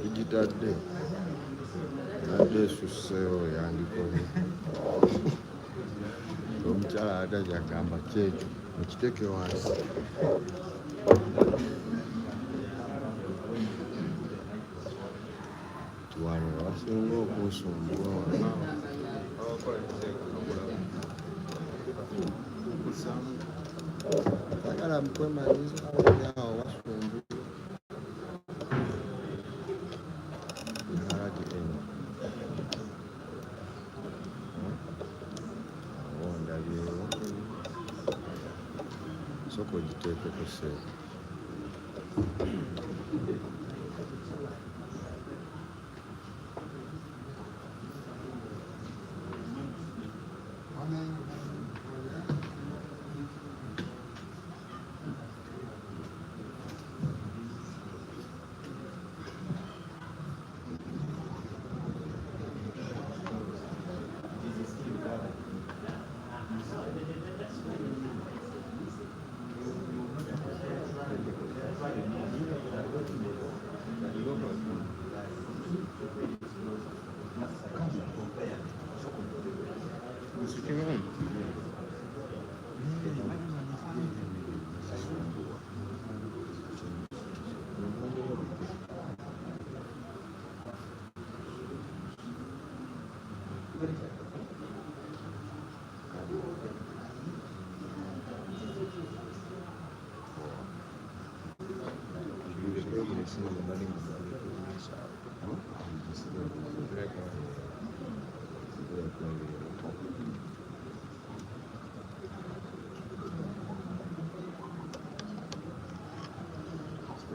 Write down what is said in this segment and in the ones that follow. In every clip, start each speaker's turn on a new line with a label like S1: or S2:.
S1: Digitadde nadde esusseewo yandikoze omukyala ate kyagamba kyekyo mukiteeke wansi wano wasinga okunsumbuwa agala mukwemanyiza awo wasumbu ondabyewo soka ogiteekeko seeko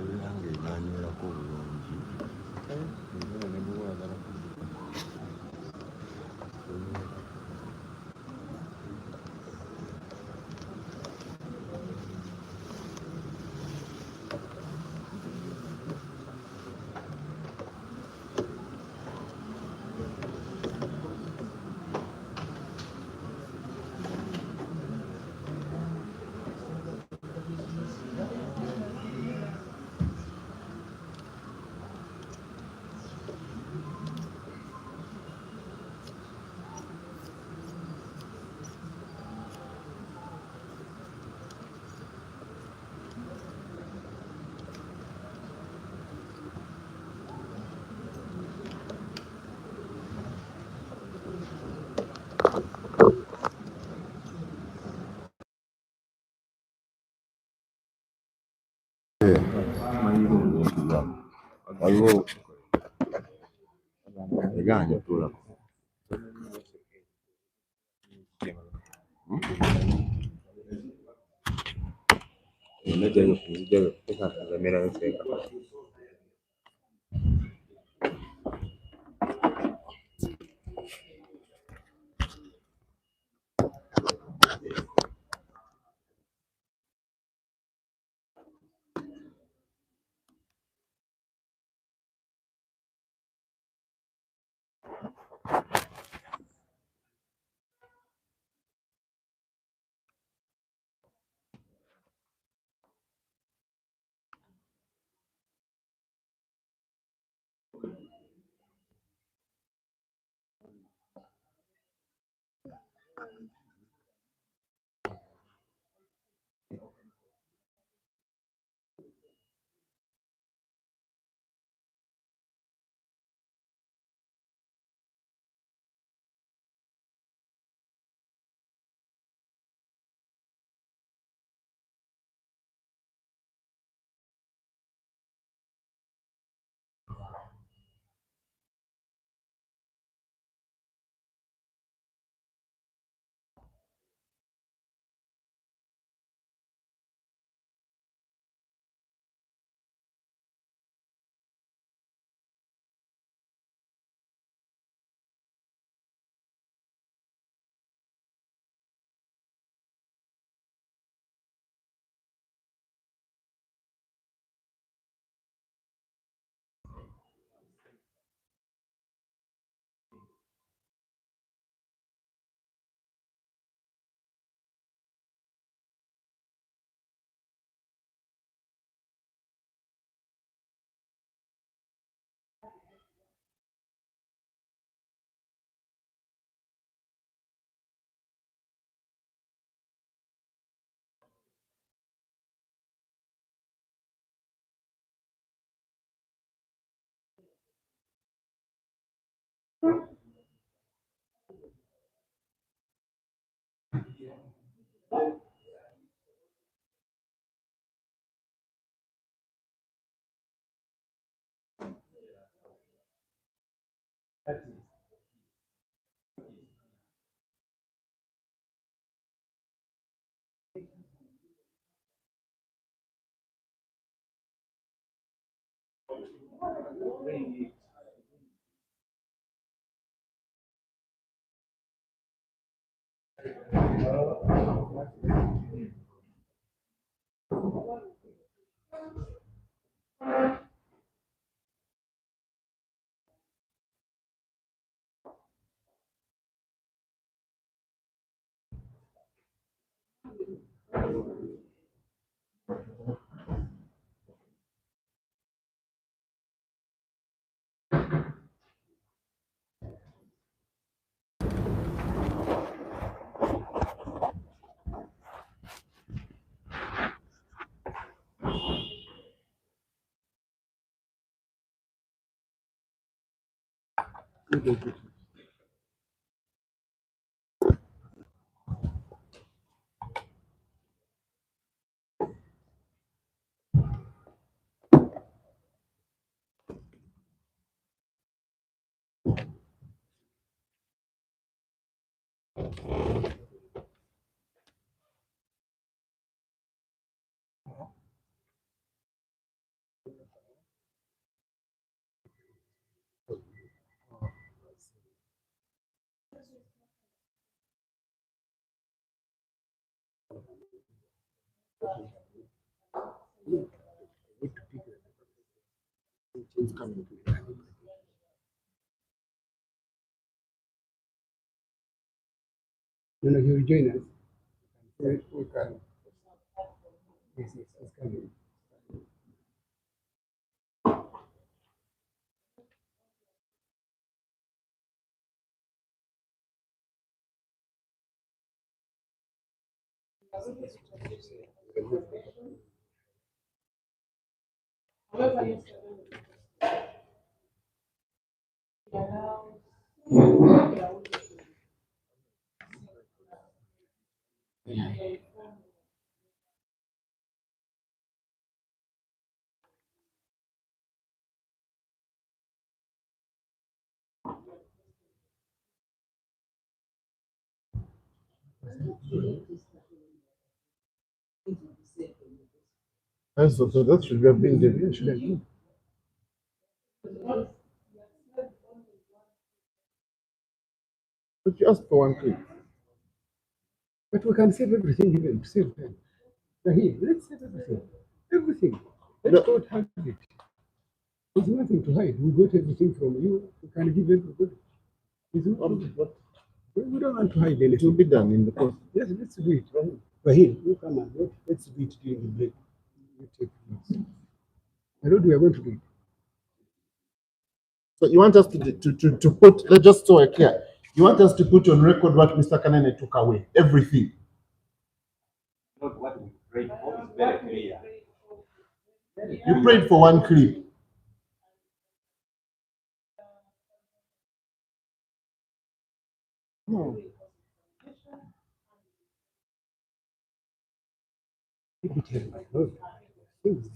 S1: ebyange nanywelako bulungi waliwo eganye tulako nzijjayo tekamerayo teeka
S2: No, he will join us. We can. Yes, he's coming.
S1: So that should have been the
S2: Should have been.
S1: but you asked for one clip.
S2: But we can save everything even save time. Rahim, let's save everything. Everything. Let's
S1: No.
S2: not hide it. There's nothing to hide. We got everything from you. We can give everybody. There's no problem.
S1: But
S2: We don't want to hide
S1: it will
S2: anything.
S1: be done in the course.
S2: Yes, let's do it. Rahim, you come on. Let's do it during the break. You take notes. I know we are going to do it.
S1: So you want us to put, let's just so we're clear, you want us to put on record what Mr. Kanene took away, everything.
S3: Not what we prayed for is very clear.
S1: You prayed for one clip. No.
S2: Take it here, my Lord. Things.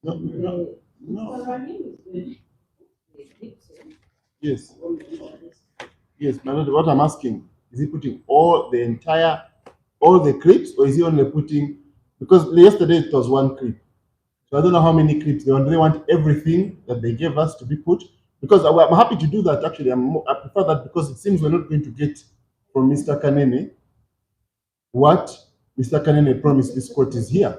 S1: No, no, no. Yes. Yes, my lord, what I'm asking, is he putting all the clips, or is he only putting, because yesterday it was one clip. So I don't know how many clips they want. Do they want everything that they gave us to be put? Because I'm happy to do that, actually. I prefer that because it seems we're not going to get from Mr. Kanene what Mr. Kanene promised this court is here.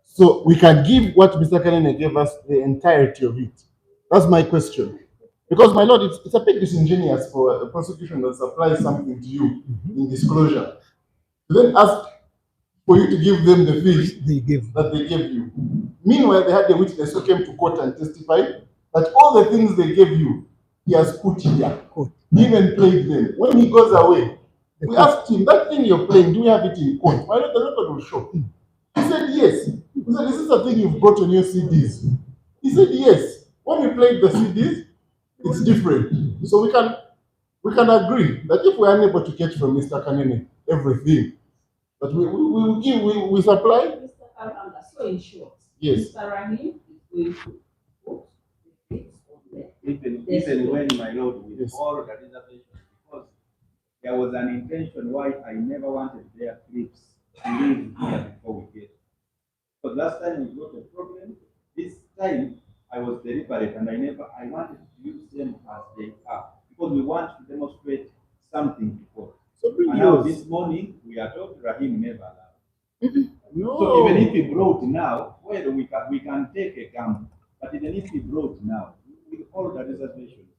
S1: So we can give what Mr. Kanene gave us, the entirety of it. That's my question. Because, my lord, it's a bit disingenuous for a prosecution that supplies something to you in disclosure to then ask for you to give them the fish
S2: They give.
S1: that they gave you. Meanwhile, they had a witness who came to court and testified that all the things they gave you, he has put here.
S2: Court.
S1: He even played them. When he goes away, we asked him, that thing you're playing, do we have it in court? Why not? The record will show. He said, yes. He said, is this the thing you've brought on your CDs? He said, yes. When we played the CDs, it's different. So we we can agree that if we are unable to get from Mr. Kanene everything, that we will give, we supply.
S4: Mr. Katanga, so in short,
S1: Yes.
S4: Mr. Rahim is going to put the dates on there.
S3: Even when my lord with
S1: Yes.
S3: all the reservations, because there was an intention why I never wanted their clips to leave here before we get. Because last time we got a problem, this time I was deliberate and I wanted to use them as they are because we want to demonstrate something before.
S1: So bring
S3: And now
S1: yours.
S3: this morning we are told Rahim never allowed.
S1: No.
S3: So even if he brought now, well, we can take a gamble. But even if he brought now, with all the reservations,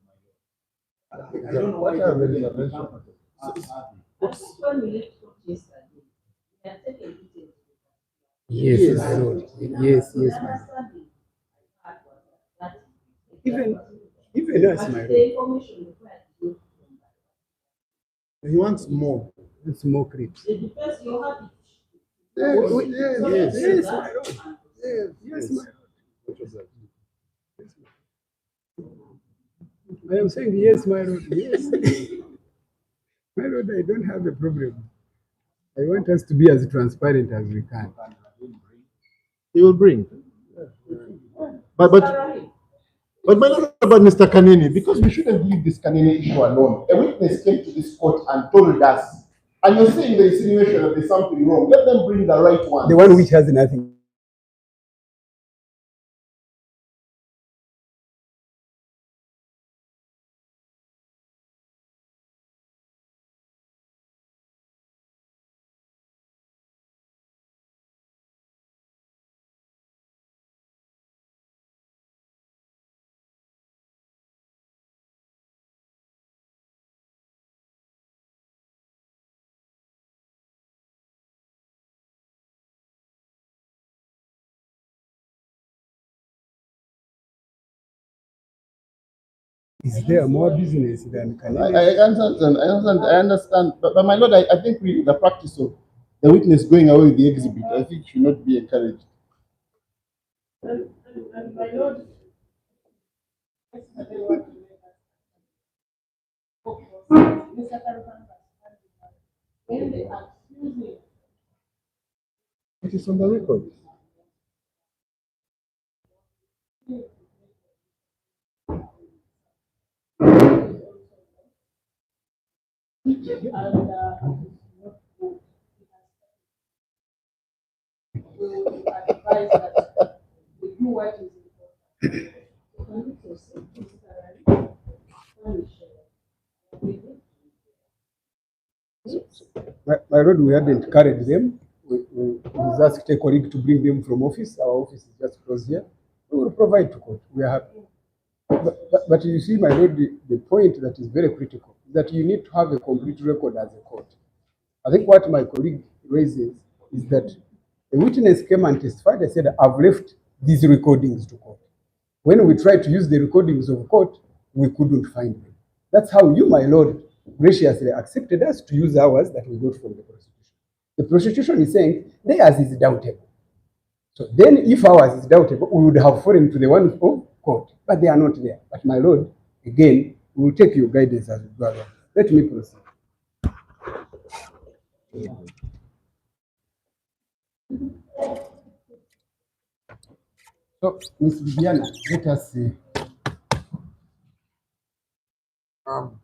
S3: my lord, I don't know
S1: What
S3: why
S1: are the
S3: they are
S1: reservations?
S3: comfortable.
S4: When we left court yesterday, we are taking details.
S2: Yes,
S1: Yes.
S2: my lord. Yes,
S4: So
S2: yes,
S4: the
S2: my lord.
S4: understanding I had was that
S2: Even us,
S4: but
S2: my
S4: the
S2: lord.
S4: information required to go from that.
S1: He wants more.
S2: It's more creeps.
S4: The defense, you're happy.
S2: Yes,
S1: Yes.
S2: yes, my lord. Yes, yes, my lord.
S1: What was that?
S2: I am saying yes, my lord. Yes. My lord, I don't have a problem. I want us to be as transparent as we can.
S1: He will bring. But
S4: Mr. Rahim,
S1: my lord, about Mr. Kanene, because we shouldn't leave this Kanene issue alone. A witness came to this court and told us, and you're saying the insinuation that there's something wrong. Let them bring the right one.
S2: The one which has nothing. Is there more business than
S1: I
S2: Canadian?
S1: understand. But my lord, I think the practice of the witness going away with the exhibit, I think should not be encouraged.
S4: and my lord, yesterday what we made us focus, Mr. Katanga, when they accuse me,
S1: It is on the record.
S4: and we would advise that we do what is important. Can you proceed, Mr. Rahim? Can we share? We need
S2: My lord, we hadn't carried them. We asked a colleague to bring them from office. Our office is just close here. We will provide to court. We are happy. But you see, my lord, the point that is very critical is that you need to have a complete record as a court. I think what my colleague raises is that a witness came and testified. I said, I've left these recordings to court. When we tried to use the recordings of court, we couldn't find them. That's how you, my lord, graciously accepted us to use ours that we got from the prosecution. The prosecution is saying theirs is doubtable. So then if ours is doubtable, we would have fallen to the one of court, but they are not there. But my lord, again, we will take your guidance as we go along. Let me proceed. So, Ms. Viviana, let us see. Um,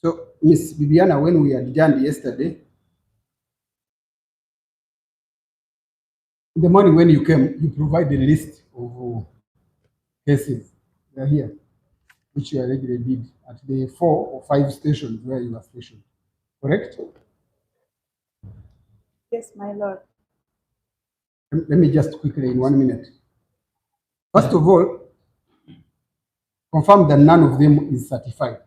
S2: So, Ms. Bibiana, when we adjourned yesterday, in the morning when you came, you provided a list of cases. They are here, which you already did at the 4 or 5 stations where you are stationed. Correct?
S5: Yes, my lord.
S2: Let me just quickly, in 1 minute. First of all, confirm that none of them is certified.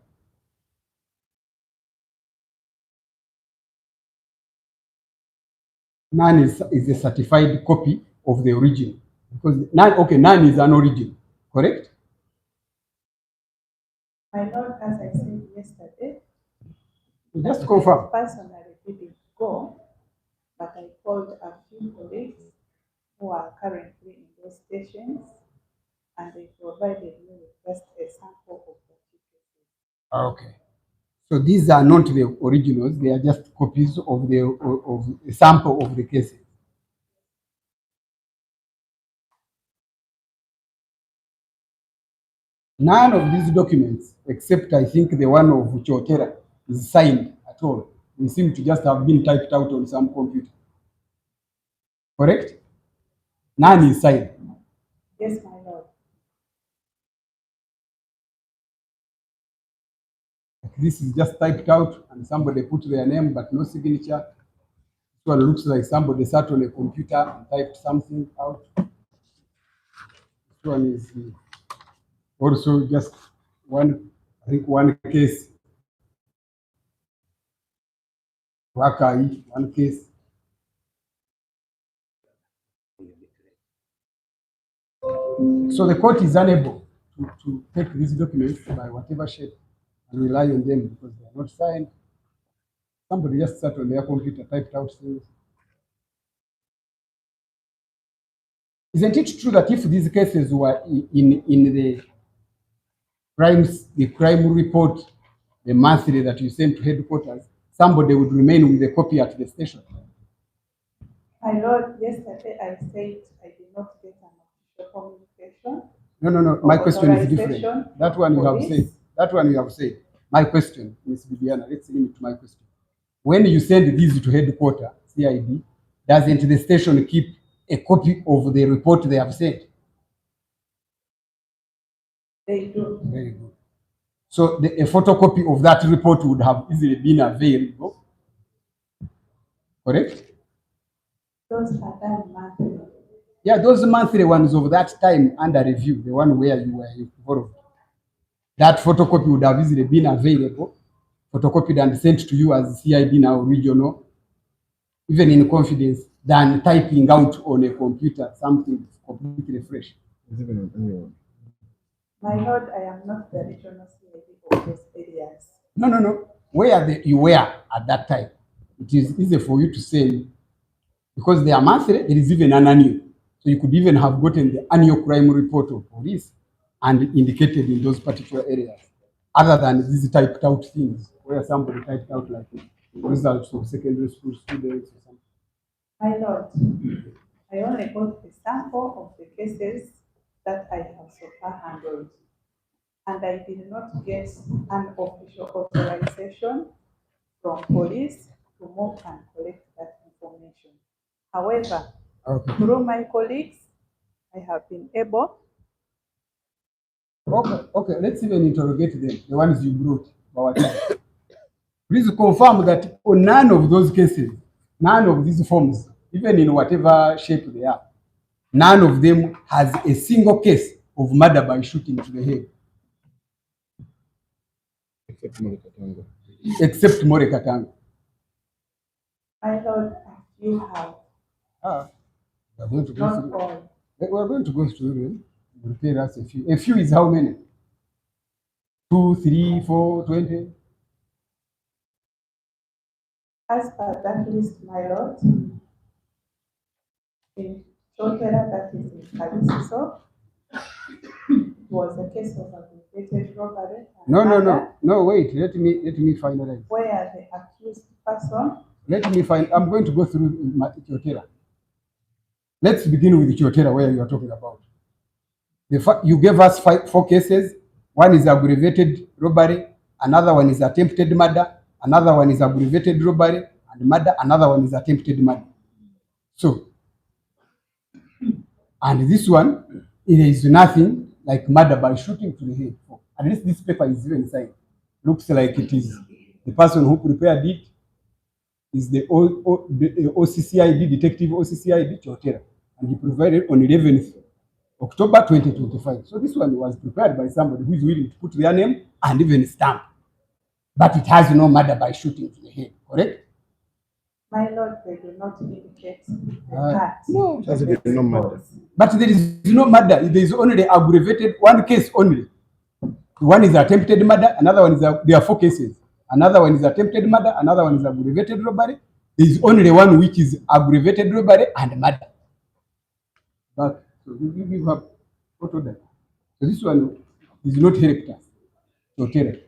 S2: None is a certified copy of the original. Because none is an original, correct?
S4: My Lord, as I said yesterday,
S2: Just confirm.
S4: I personally didn't go, but I called a few colleagues who are currently in those stations, and they provided me with just a sample of the tickets.
S2: Okay. So these are not the originals; they are just copies of a sample of the cases. None of these documents, except I think the one of Chotera, is signed at all. They seem to just have been typed out on some computer. Correct? None is signed.
S4: Yes, my Lord.
S2: This is just typed out and somebody put their name but no signature. This one looks like somebody sat on a computer and typed something out. This one is also just one, I think one case. Wakai, one case. So the court is unable to take these documents by whatever shape and rely on them because they are not signed. Somebody just sat on their computer, typed out things. Isn't it true that if these cases were in the crime report, the monthly that you sent to headquarters, somebody would remain with a copy at the station?
S4: My Lord, yesterday I said I did not get an official communication.
S2: No. My question is different.
S4: Authorization
S2: That one you have
S4: police.
S2: said. That one you have said. My question, Ms. Bibiana, let's limit to my question. When you send these to headquarters, CID, doesn't the station keep a copy of the report they have sent?
S4: They do.
S2: Very good. So a photocopy of that report would have easily been available, correct?
S4: Those are done monthly.
S2: Yeah, those monthly ones of that time under review, the one where you were involved, that photocopy would have easily been available, photocopied and sent to you as CID now regional, even in confidence, than typing out on a computer something completely fresh.
S4: My Lord, I am not the regional CID of those areas.
S2: No. Where you were at that time, it is easy for you to say, because they are monthly, there is even an annual. So you could even have gotten the annual crime report of police and indicated in those particular areas, other than these typed out things where somebody typed out like results of secondary school students or something.
S4: My Lord, I only got a sample of the cases that I have so far handled, and I did not get an official authorization from police to move and collect that information. However,
S2: Okay.
S4: through my colleagues, I have been able.
S2: Okay, let's even interrogate them, the ones you brought. Please confirm that on none of those cases, none of these forms, even in whatever shape they are, none of them has a single case of murder by shooting to the head. Except More Katanga.
S4: My Lord, you have.
S2: We are going to go
S4: Not
S2: through.
S4: all.
S2: We are going to go through them. Prepare us a few. A few is how many? 2, 3, 4, 20?
S4: As per that list, my Lord, in Chokera, that is in Kalisiso, was a case of aggravated robbery.
S2: No, wait, let me finalize.
S4: Where the accused person.
S2: Let me find, I'm going to go through Chotera. Let's begin with Chotera, where you are talking about. You gave us 4 cases. One is aggravated robbery, another one is attempted murder, another one is aggravated robbery and murder, another one is attempted murder. So, and this one, it is nothing like murder by shooting to the head. At least this paper is even signed. Looks like it is the person who prepared it is the OCCID, Detective OCCID Chotera, and he provided on 11th October 2025. So this one was prepared by somebody who is willing to put their name and even stamp. But it has no murder by shooting to the head, correct?
S4: My lord, they do not indicate the part.
S2: No.
S1: That's the no matter.
S2: But there is no murder. There is only the aggravated one case only. One is attempted murder. Another one is there are 4 cases. Another one is attempted murder. Another one is aggravated robbery. There is only one which is aggravated robbery and murder. But so you give up photo that. So this one is not character. So terror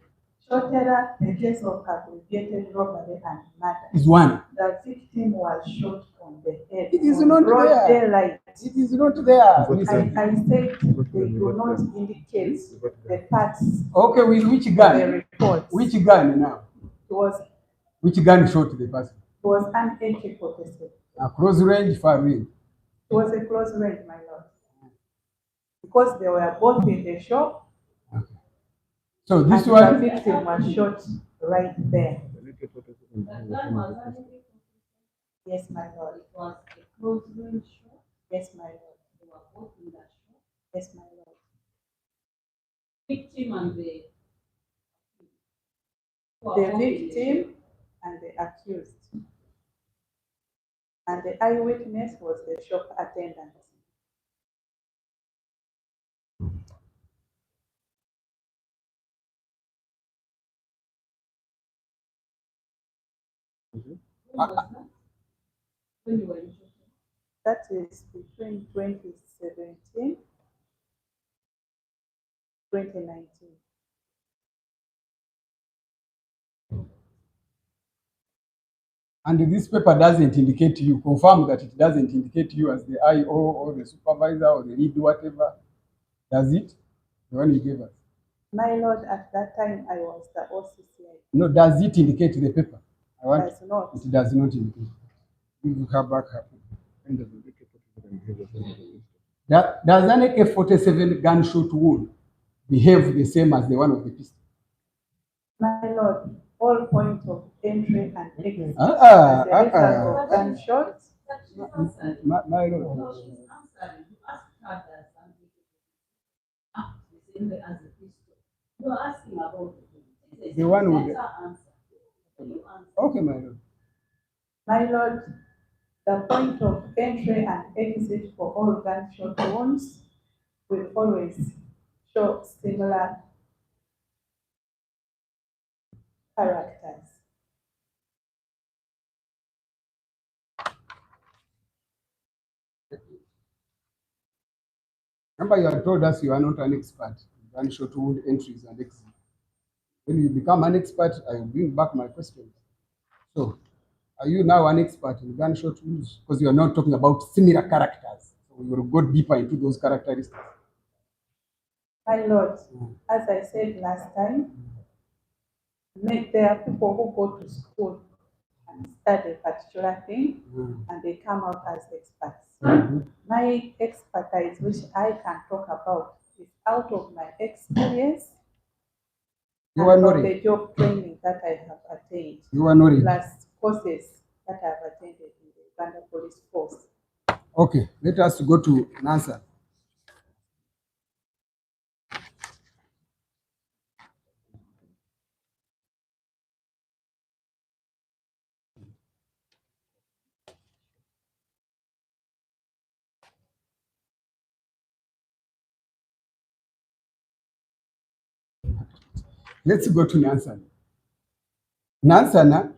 S4: Shotera, the case of aggravated robbery and murder.
S2: is one.
S4: The victim was shot on the head.
S2: It is
S4: on
S2: not
S4: broad
S2: there.
S4: daylight.
S2: It is not there.
S1: What
S2: Listen.
S4: I said they do not indicate the parts
S2: Okay, with which
S4: of the
S2: gun?
S4: report.
S2: Which gun now?
S4: It
S2: Which gun shot the person?
S4: was an AK-47.
S2: A close range, far range.
S4: It was a close range, my lord. Because they were both in the shop.
S2: Okay. So this
S4: and
S2: one.
S4: The victim was shot right there. Yes, my lord.
S5: It was a close range shot.
S4: Yes, my lord.
S5: They were both in that shot.
S4: Yes, my lord.
S5: Victim and
S4: the victim and the accused. And the eyewitness was the shop attendant.
S5: When you were in shot.
S4: That is between 2017 2019.
S2: And this paper doesn't indicate you, confirm that it doesn't indicate you as the IO or the supervisor or the lead, whatever. Does it? The one you gave us.
S4: My lord, at that time I was the OCCI.
S2: No, does it indicate the paper?
S4: Does not.
S2: It does not indicate. You have back up. Does an AK-47 gunshot wound behave the same as the one of the pistol?
S4: My lord, all points of entry and exit as a result of gunshots.
S2: My lord.
S5: No, she's answering. You asked her that something. The same way as the pistol. You're asking about
S2: the one with
S5: the answer. You answer.
S2: Okay, my lord.
S4: My lord, the point of entry and exit for all gunshot wounds will always show similar characters.
S2: Remember, you had told us you are not an expert in gunshot wound entries and exits. When you become an expert, I will bring back my questions. So, are you now an expert in gunshot wounds? Because you are not talking about similar characters. So we will go deeper into those characteristics.
S4: My lord, as I said last time, there are people who go to school and study a particular thing and they come out as experts. My expertise, which I can talk about, is out of my experience
S2: You are
S4: and
S2: not
S4: of the job training that I have attained,
S2: You are not
S4: plus courses that I have attended in the Uganda Police Force.
S2: Okay, let us go to an answer. Let's go to Nansana. Nansana,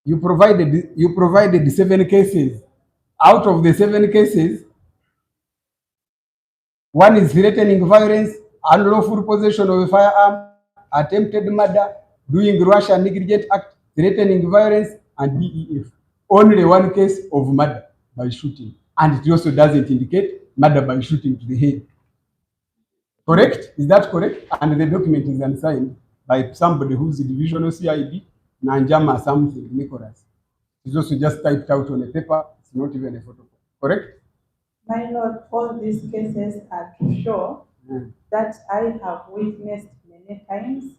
S2: you provided 7 cases. Out of the 7 cases, one is threatening violence, unlawful possession of a firearm, attempted murder, doing rash and negligent act, threatening violence, and DEF. Only one case of murder by shooting. And it also doesn't indicate murder by shooting to the head. Correct? Is that correct? And the document is unsigned by somebody who's a divisional CID, Nanjama something, Nicholas. It's also just typed out on a paper. It's not even a photo. Correct?
S4: My lord, all these cases are to show that I have witnessed many times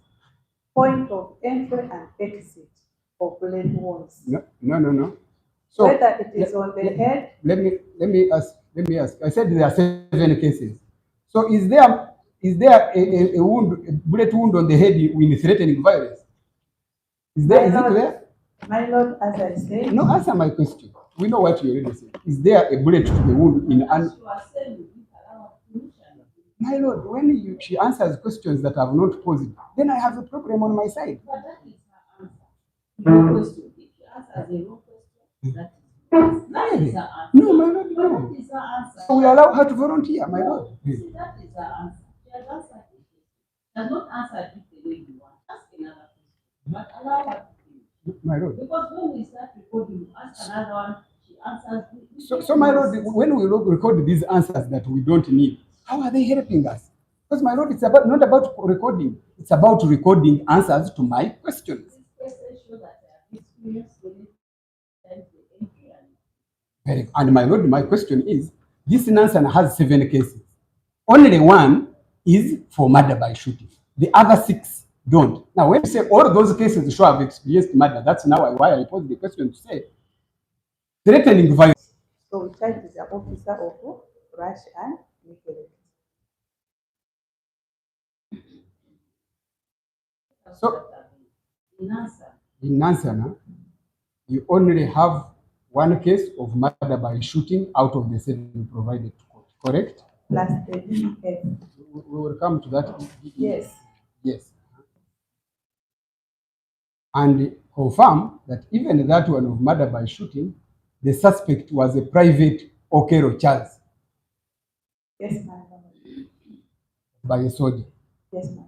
S4: point of entry and exit of blade wounds.
S2: No. So
S4: whether it is on the head.
S2: Let me ask. I said there are 7 cases. So is there Is there a wound, a bullet wound on the head with threatening violence? Is there? Is it there?
S4: My lord, as I said.
S2: No, answer my question. We know what you already said. Is there a bullet to the wound in an? My lord, when she answers questions that have not posed, then I have a problem on my side.
S5: But that is her answer. No question. If she answers a no question, that is her answer.
S2: No, my lord, no.
S5: That is her answer.
S2: So we allow her to volunteer, my lord.
S5: See, that is her answer. She has answered it. She has not answered it the way you want. Ask another question. But allow her to finish.
S2: My lord.
S5: Because when we start recording, you ask another one, she answers.
S2: So my lord, when we record these answers that we don't need, how are they helping us? Because my lord, it's about not about recording, it's about recording answers to my questions.
S5: This question shows that I have experienced with it.
S2: Very good. And my lord, my question is, this Nansen has 7 cases. Only 1 is for murder by shooting. The other 6 don't. Now, when you say all those cases show have experienced murder, that's now why I posed the question to say, threatening violence.
S4: So we charge the officer of rash and neglect.
S2: So, in Nansana, you only have 1 case of murder by shooting out of the 7 you provided to court, correct?
S4: Plus the DEF.
S2: We will come to that.
S4: Yes.
S2: Yes. And confirm that even that one of murder by shooting, the suspect was a private Okero Charles.
S4: Yes, my lord.
S2: By a soldier.
S4: Yes, my lord.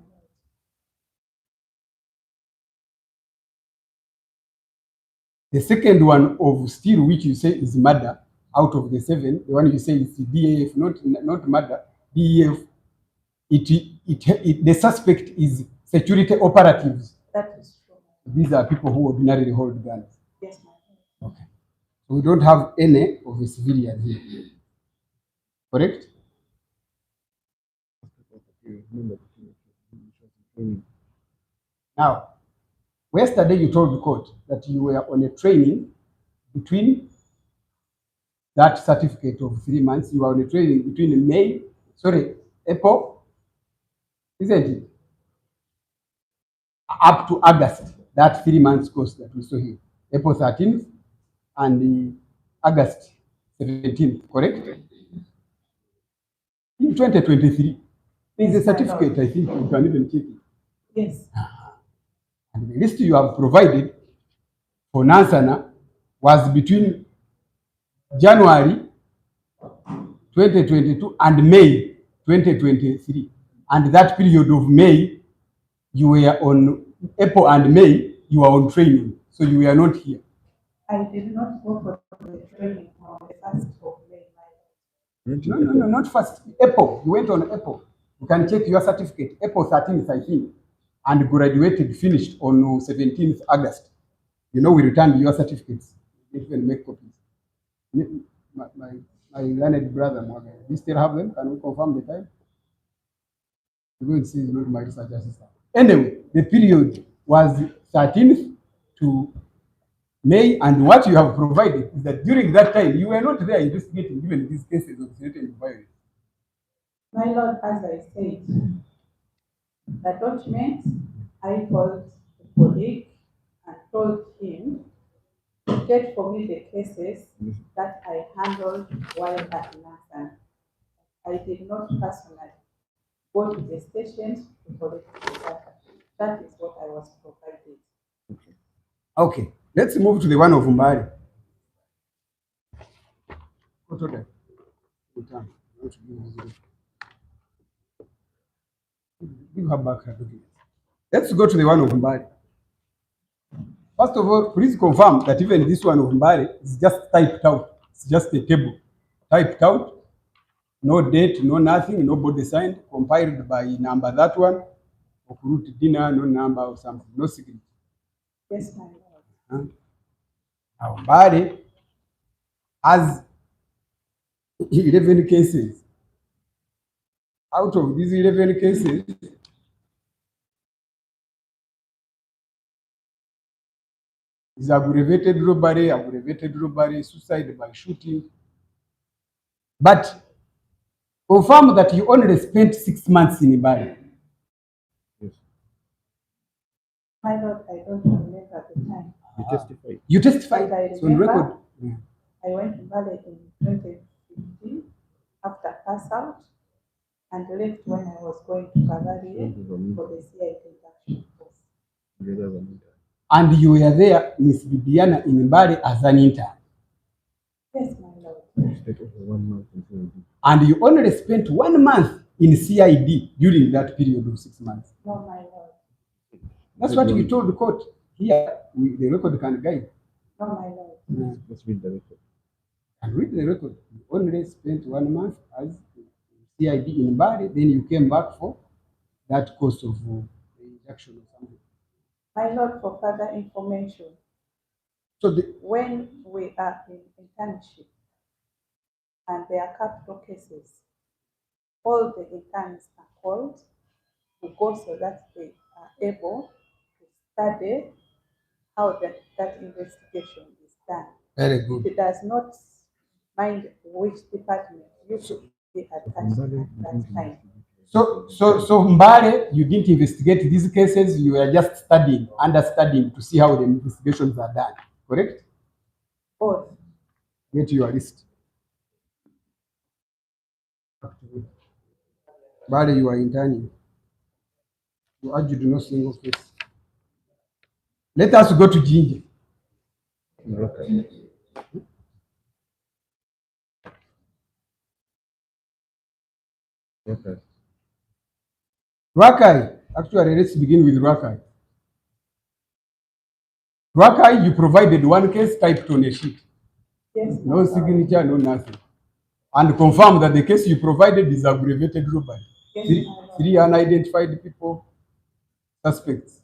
S2: The second one of steal, which you say is murder, out of the 7, the one you say is DAF, not murder, DEF, the suspect is security operatives.
S4: That is true.
S2: These are people who ordinarily hold guns.
S4: Yes, my lord.
S2: Okay. So we don't have any of the civilians here. Correct? Now, yesterday you told the court that you were on a training between that certificate of 3 months, you were on a training between April, isn't it? Up to August, that 3 months course that we saw here, April 13th and August 17th, correct? In 2023, there's a certificate, I think you can even check it.
S4: Yes.
S2: And the list you have provided for Nansana was between January 2022 and May 2023. And that period of May, you were on April and May, you were on training. So you were not here.
S4: I did not go for the training on the 1st of May.
S2: No, not first. April. You went on April. You can check your certificate. April 13th, I think. And graduated, finished on 17th August. You know, we returned your certificates. You can make copies. My learned brother, do you still have them? Can we confirm the time? You go and see, not my research assistant. Anyway, the period was 13th to May, and what you have provided is that during that time, you were not there investigating even these cases of threatened violence.
S4: My lord, as I said, the document, I called a colleague and told him to get for me the cases that I handled while at Nasan. I did not personally go to the stations to collect the data. That is what I was provided.
S2: Okay, let's move to the one of Mbari. Give her back her document. Let's go to the one of Mbari. First of all, please confirm that even this one of Mbari is just typed out. It's just a table typed out. No date, no nothing, nobody signed, compiled by number that one, or root dinner, no number or something, no signature.
S4: Yes, my lord.
S2: Now, Mbari has 11 cases. Out of these 11 cases, is aggravated robbery, suicide by shooting. But confirm that you only spent 6 months in Mbale.
S1: Yes.
S4: My Lord, I don't remember at the time.
S1: You testified.
S2: You testified.
S4: But I
S2: It's on record.
S4: remember I went to Valley in 2015 after pass out and left when I was going to Cavalier for the CID induction course.
S2: And you were there, Miss Bibiana, in Mbale as an intern.
S4: Yes, my Lord.
S1: You stayed over 1 month in CID.
S2: And you only spent 1 month in CID during that period of 6 months.
S4: No, my Lord.
S2: That's what you told the court. Here, the record can guide.
S4: No, my Lord.
S1: Let's read the record.
S2: And read the record. You only spent 1 month as CID in Mbale, then you came back for that course of the induction or something.
S4: My Lord, for further information,
S2: So
S4: when we are in internship and there are capital cases, all the interns are called to go so that they are able to study how that investigation is done.
S2: very good.
S4: It does not mind which department you should be attached at that time.
S2: So Mbale, you didn't investigate these cases, you were just studying, understudying to see how the investigations are done, correct?
S4: Both.
S2: Get your list. Mbale, you are interning. You argued no single case. Let us go to Ginger.
S1: Okay. Okay.
S2: Rakai, actually, let's begin with Rakai. Rakai, you provided one case typed on a sheet.
S4: Yes.
S2: No signature, no nothing. And confirm that the case you provided is aggravated robbery.
S4: Yes,
S2: Three unidentified people, suspects.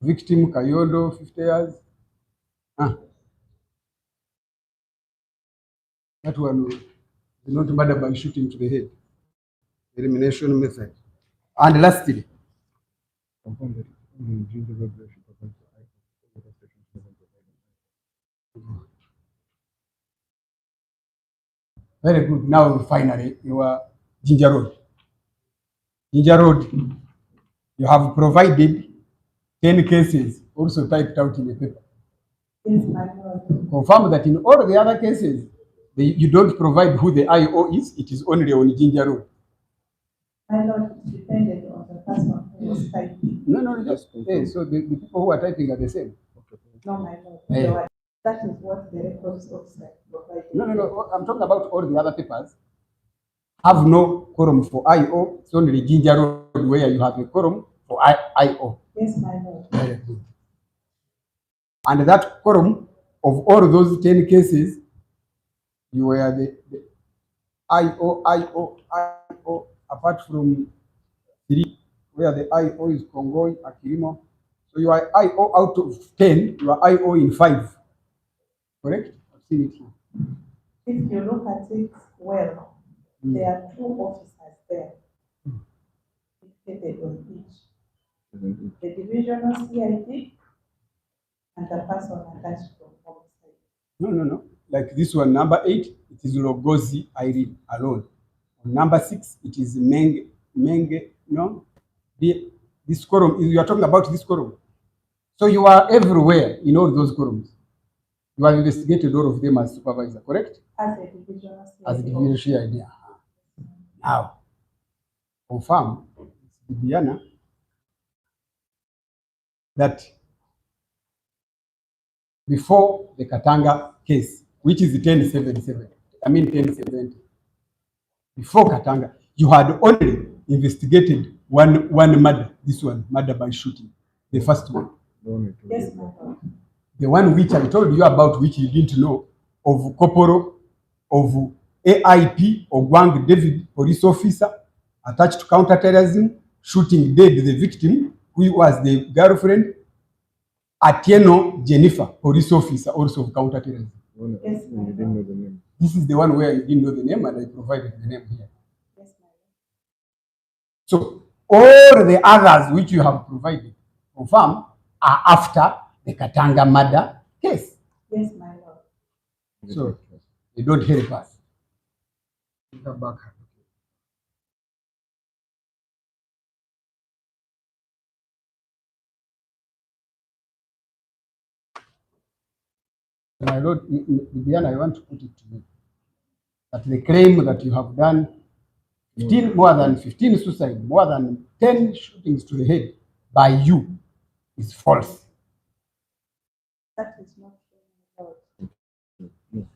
S2: Victim, Kayondo, 50 years. That one is not murder by shooting to the head. Elimination method. And lastly,
S1: Confirm that only Ginger Road should provide the ICO. Other stations doesn't provide
S2: very good. Now, finally, you are Ginger Road. Ginger Road, you have provided 10 cases, also typed out in the paper.
S4: Yes, my Lord.
S2: Confirm that in all the other cases, you don't provide who the IO is, it is only on Ginger Road.
S4: My Lord, it depended on the person who was typing.
S2: No, just so the people who are typing are the same.
S4: No, my Lord.
S2: Yeah.
S4: That is what the records officer provided.
S2: No, I'm talking about all the other papers. Have no quorum for IO, it's only Ginger Road where you have a quorum for IO.
S4: Yes, my Lord.
S2: Very good. And that quorum of all those 10 cases, you were the IO, apart from 3, where the IO is Kongoi, Akirimo. So you are IO out of 10, you are IO in 5. Correct? I've seen it here.
S4: If you look at it well, there are 2 officers there, indicated on each. The divisional CID and the person attached from homicide.
S2: No. Like this one, number 8, it is Logozi Irene alone. On number 6, it is Menge, no? This quorum, you are talking about this quorum. So you are everywhere in all those quorums. You have investigated all of them as supervisor, correct?
S4: As a divisional CID.
S2: As a divisional CID. Now, confirm, Bibiana, that before the Katanga case, which is the 1070, before Katanga, you had only investigated one murder, this one, murder by shooting, the first one.
S4: Yes, my Lord.
S2: The one which I told you about, which you didn't know, of Koporo, of AIP, Ogwang David, police officer, attached to counterterrorism, shooting dead the victim, who was the girlfriend, Atieno Jennifer, police officer, also of counterterrorism.
S4: Yes,
S1: you didn't know the name.
S2: This is the one where you didn't know the name, and I provided the name here.
S4: Yes, my Lord.
S2: So all the others which you have provided, confirm, are after the Katanga murder case.
S4: Yes, my Lord.
S2: So they don't help us. Back. My Lord, Vivian, I want to put it to you that the claim that you have done 15, more than 15 suicides, more than 10 shootings to the head by you is false.
S4: That is not true, my Lord.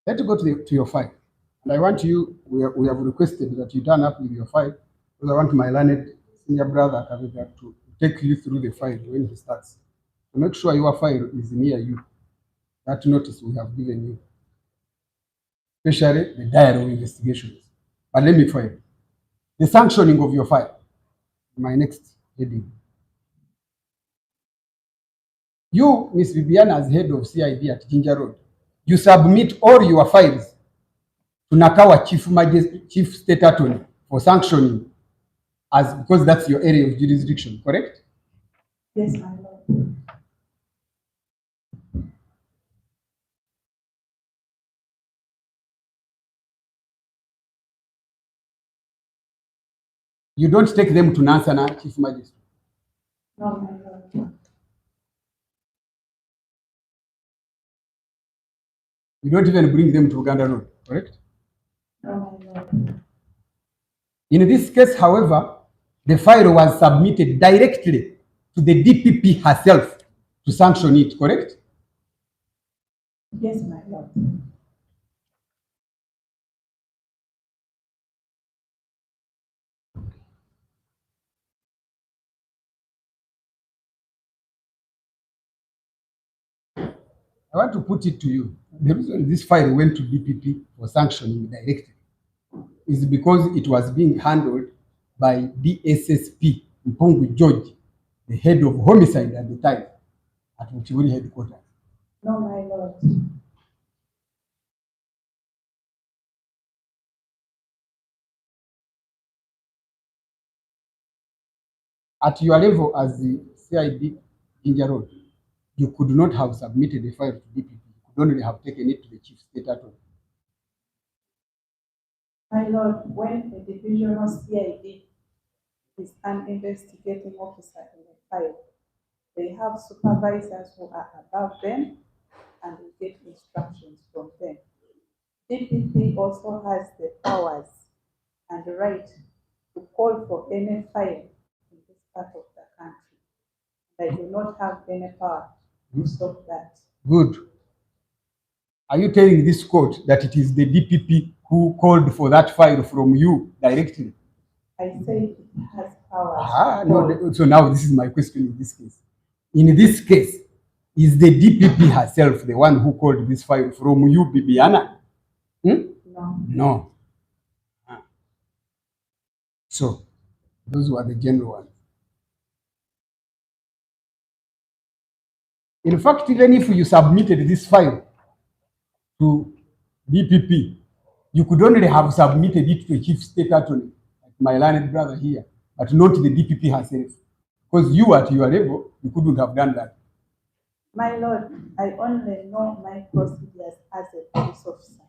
S2: Let's go to your file. And I want you, we have requested that you turn up with your file, because I want my learned senior brother Kavita to take you through the file when he starts. To make sure your file is near you. That notice we have given you, especially the diary of investigations. But let me file. The sanctioning of your file, my next heading. You, Miss Viviana, as head of CID at Ginger Road, you submit all your files to Nakawa Chief State Attorney for sanctioning, as because that's your area of jurisdiction, correct?
S4: Yes, my Lord.
S2: You don't take them to Nansana Chief Magistrate.
S4: No, my Lord.
S2: You don't even bring them to Uganda Road, correct?
S4: No, my Lord.
S2: In this case, however, the file was submitted directly to the DPP herself to sanction it, correct?
S4: Yes, my Lord.
S2: I want to put it to you. The reason this file went to DPP for sanctioning directly is because it was being handled by DSSP Mpungu George, the head of homicide at the time at Muchiburi headquarters.
S4: No, my Lord.
S2: At your level as the CID Ginger Road, you could not have submitted the file to DPP. You could only have taken it to the Chief State Attorney.
S4: My Lord, when a divisional CID is an investigating officer in a file, they have supervisors who are above them and they get instructions from them. DPP also has the powers and the right to call for any file in this part of the country. They do not have any power to stop that.
S2: Good. Are you telling this court that it is the DPP who called for that file from you directly?
S4: I say it has powers.
S2: No. So now this is my question in this case. In this case, is the DPP herself the one who called this file from you, Bibiana?
S4: No.
S2: No. So those were the general ones. In fact, even if you submitted this file to DPP, you could only have submitted it to the Chief State Attorney, like my learned brother here, but not the DPP herself. Because you at your level, you couldn't have done that.
S4: My Lord, I only know my procedures as a police officer.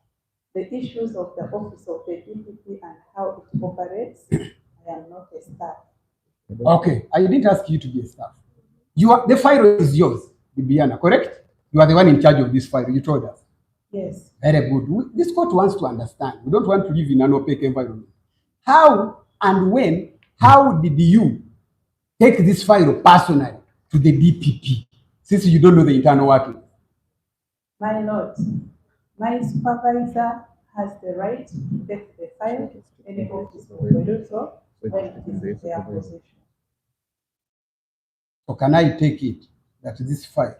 S4: The issues of the office of the DPP and how it operates, I am not a staff.
S2: Okay, I didn't ask you to be a staff. The file is yours, Bibiana, correct? You are the one in charge of this file, you told us.
S4: Yes.
S2: Very good. This court wants to understand. We don't want to live in an opaque environment. How and when, how did you take this file personally to the DPP, since you don't know the internal working?
S4: My Lord, my supervisor has the right to take the file to any office of Beruto when it is in their possession.
S2: So can I take it that this file,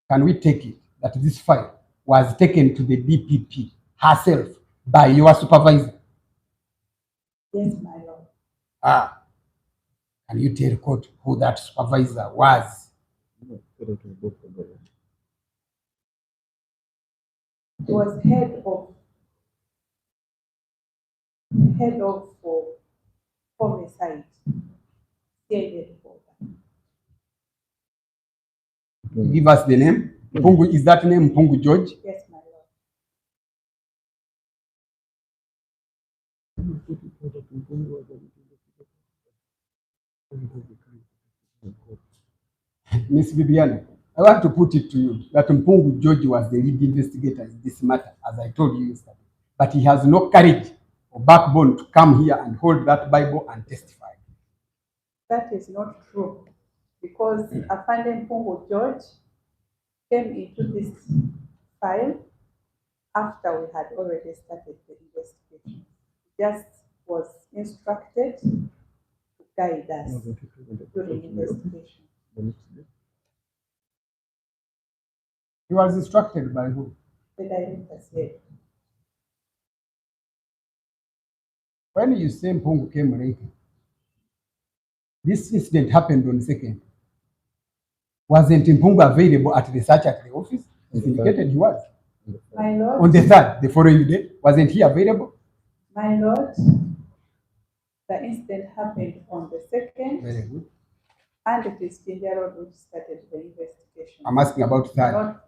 S2: can we take it that this file was taken to the DPP herself by your supervisor?
S4: Yes, my Lord.
S2: Can you tell court who that supervisor was?
S4: He was head of homicide.
S2: Give us the name. Mpungu, is that name Mpungu George?
S4: Yes, my Lord.
S2: Miss Bibiana, I want to put it to you that Mpungu George was the lead investigator in this matter, as I told you yesterday. But he has no courage or backbone to come here and hold that Bible and testify.
S4: That is not true, because Afande Mpungu George came into this file after we had already started the investigation. He just was instructed to guide us during investigation.
S2: He was instructed by who?
S4: The director said,
S2: When you say Mpungu came later, this incident happened on the 2nd. Wasn't Mpungu available at the search at the office? As indicated he was.
S4: my lord,
S2: On the 3rd, the following day, wasn't he available?
S4: my lord, the incident happened on the 2nd,
S2: Very good.
S4: and it is Kinjaro which started the investigation.
S2: I'm asking about 3rd.
S4: Not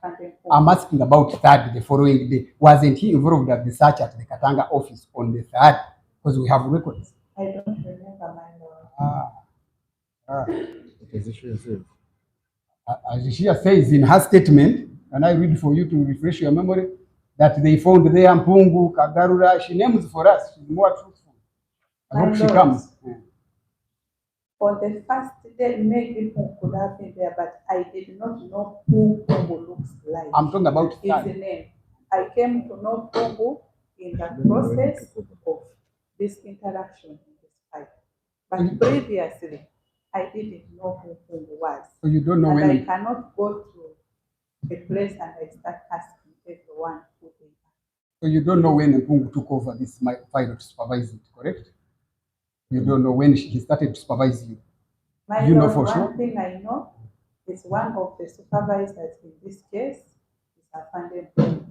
S4: Afande Mpungu.
S2: I'm asking about 3rd, the following day. Wasn't he involved at the search at the Katanga office on the 3rd? Because we have records.
S4: I don't remember, my lord.
S2: As she says in her statement, and I read for you to refresh your memory, that they found there Mpungu, Kagarura. She names for us. She's more truthful. I
S4: My
S2: hope she
S4: lord,
S2: comes.
S4: For the first day, maybe Mpungu could have been there, but I did not know who Mpungu looks like.
S2: I'm talking about
S4: his
S2: 3rd.
S4: name. I came to know Mpungu in the process of this interaction in this fight. But previously, I didn't know who Mpungu was.
S2: So you don't know
S4: And I
S2: when.
S4: cannot go to a place and I start asking everyone who they are.
S2: So you don't know when Mpungu took over this file to supervise it, correct? You don't know when he started to supervise you.
S4: My
S2: You know
S4: lord,
S2: for
S4: one
S2: sure?
S4: thing I know is one of the supervisors in this case is Afande Mpungu.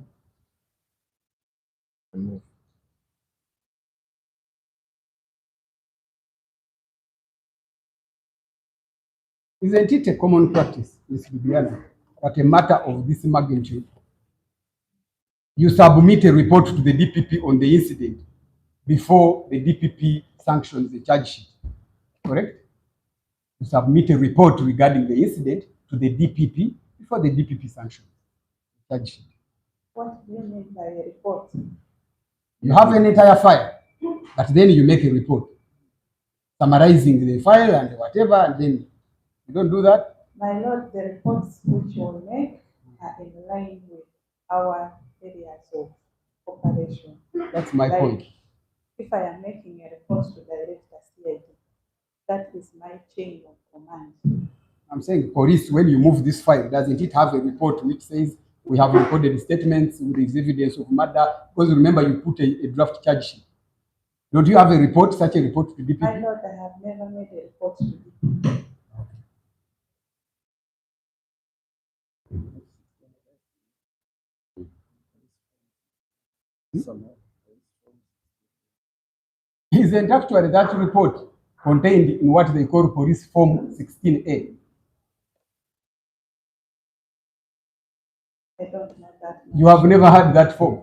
S2: Isn't it a common practice, Ms. Bibiana, that a matter of this magnitude, you submit a report to the DPP on the incident before the DPP sanctions the charge sheet, correct? You submit a report regarding the incident to the DPP before the DPP sanctions the charge sheet.
S4: What do you mean by a report?
S2: You have an entire file, but then you make a report summarizing the file and whatever, and then you don't do that.
S4: My lord, the reports which you will make are in line with our areas of operation.
S2: That's my point.
S4: If I am making a report to Director CID, that is my chain of command.
S2: I'm saying police, when you move this file, doesn't it have a report which says we have recorded statements with evidence of murder? Because remember, you put a draft charge sheet. Don't you have a report, such a report to DPP?
S4: My lord, I have never made a report to DPP.
S2: Isn't actually that report contained in what they call police form 16A?
S4: I don't know that.
S2: You have never had that form.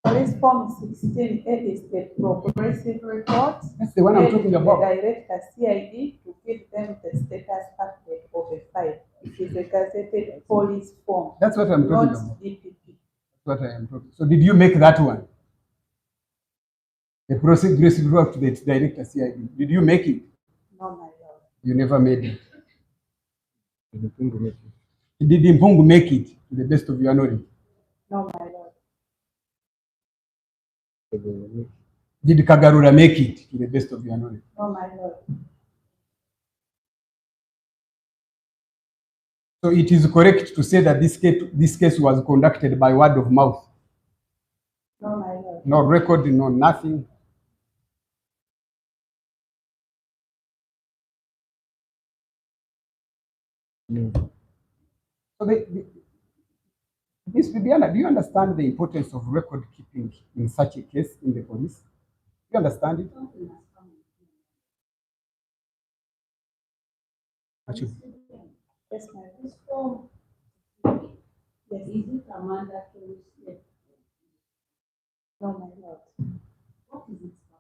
S4: Police form 16A is the progressive report.
S2: That's the one I'm talking about.
S4: The Director CID to give them the status update of a file. It is a gazetted police form.
S2: That's what I'm talking about.
S4: Not DPP.
S2: That's what I am talking. So did you make that one? The progressive report to the Director CID. Did you make it?
S4: No, my lord.
S2: You never made it. Did Mpungu make it to the best of your knowledge?
S4: No, my lord.
S2: Did Kagarura make it to the best of your knowledge?
S4: No, my lord.
S2: So it is correct to say that this case was conducted by word of mouth?
S4: No, my lord.
S2: No record, no nothing? So Ms. Bibiana, do you understand the importance of record keeping in such a case in the police? Do you understand it? Actually,
S4: Yes, my lord.
S5: This form,
S4: Yes.
S5: is it a mandatory step?
S4: No, my lord.
S5: What is it for?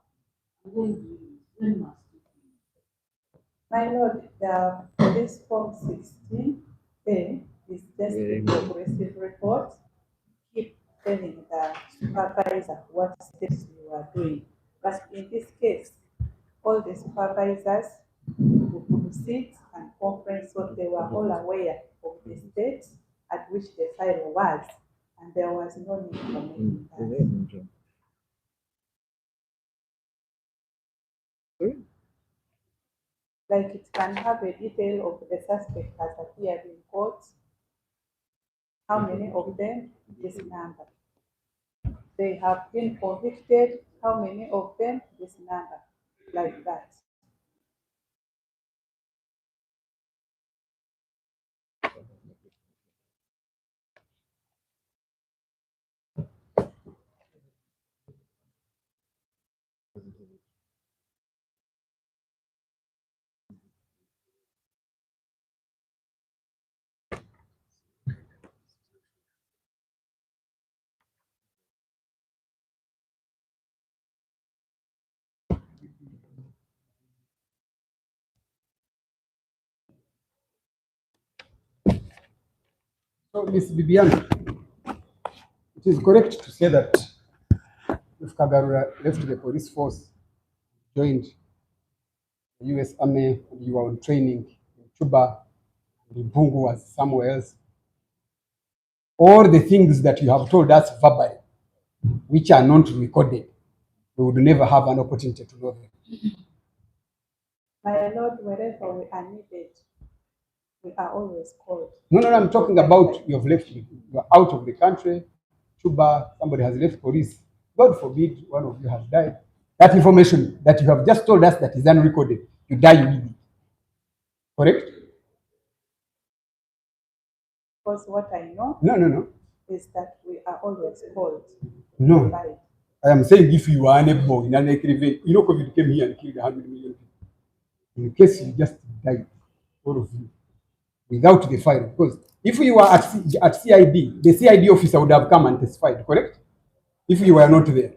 S5: And when do you use? When must you use?
S4: My lord, the this Form 16A is just a progressive report. Keep telling the supervisor what steps you are doing. But in this case, all the supervisors who could sit and conference, so they were all aware of the state at which the file was, and there was no need for making that. Like it can have a detail of the suspect has appeared in court, how many of them, this number. They have been convicted, how many of them, this number, like that.
S2: So, Ms. Bibiana, it is correct to say that if Kagarura left the police force, joined the US Army, and you were on training in Cuba, and Bungu was somewhere else, all the things that you have told us verbally, which are not recorded, we would never have an opportunity to know them.
S4: My Lord, wherever we are needed, we are always called.
S2: No, I'm talking about you have left, you are out of the country, Cuba, somebody has left police. God forbid one of you has died. That information that you have just told us that is unrecorded, you die with it. Correct?
S4: Because what I know
S2: No.
S4: is that we are always called.
S2: No.
S4: Right.
S2: I am saying if you are unable in an event, you know, COVID came here and killed 100 million people. In case you just died, all of you, without the file. Because if you were at CID, the CID officer would have come and testified, correct? If you were not there,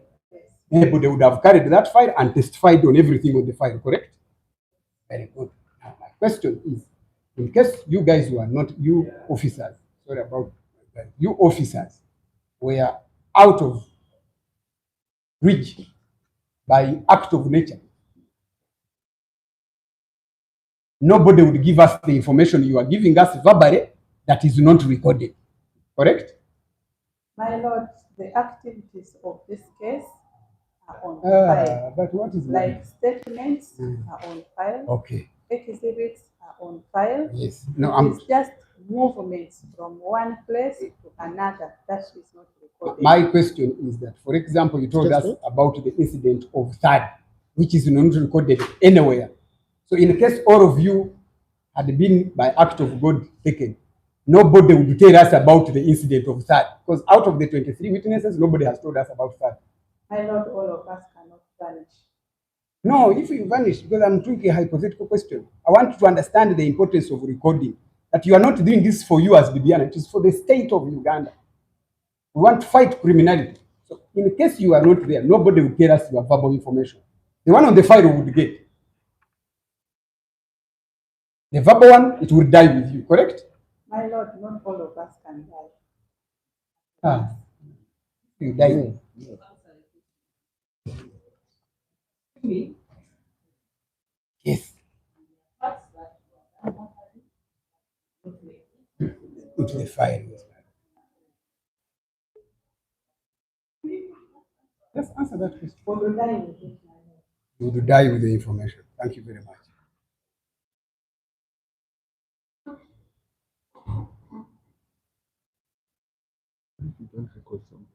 S2: anybody would have carried that file and testified on everything on the file, correct? Very good. Now, my question is, in case you guys were not, you officers, sorry about that, you officers were out of reach by act of nature, nobody would give us the information you are giving us verbally that is not recorded, correct?
S4: My Lord, the activities of this case are on file.
S2: But what is
S4: like statements are on file.
S2: Okay.
S4: Exhibits are on file.
S2: Yes. No,
S4: it's just movements from one place to another that is not recorded.
S2: My question is that, for example, you told us about the incident of third, which is not recorded anywhere. So in case all of you had been by act of God taken, nobody would tell us about the incident of third, because out of the 23 witnesses, nobody has told us about third.
S4: My Lord, all of us cannot vanish.
S2: No, if you vanish, because I'm doing a hypothetical question. I want to understand the importance of recording. That you are not doing this for you as Bibiana, it is for the state of Uganda. We want to fight criminality. So in case you are not there, nobody will tell us your verbal information. The one on the file would get. The verbal one, it will die with you, correct?
S4: My Lord, not all of us can die.
S2: You die. Yes. Into the file. Just answer that question. You would die with the information. Thank you very much.
S1: You don't record something.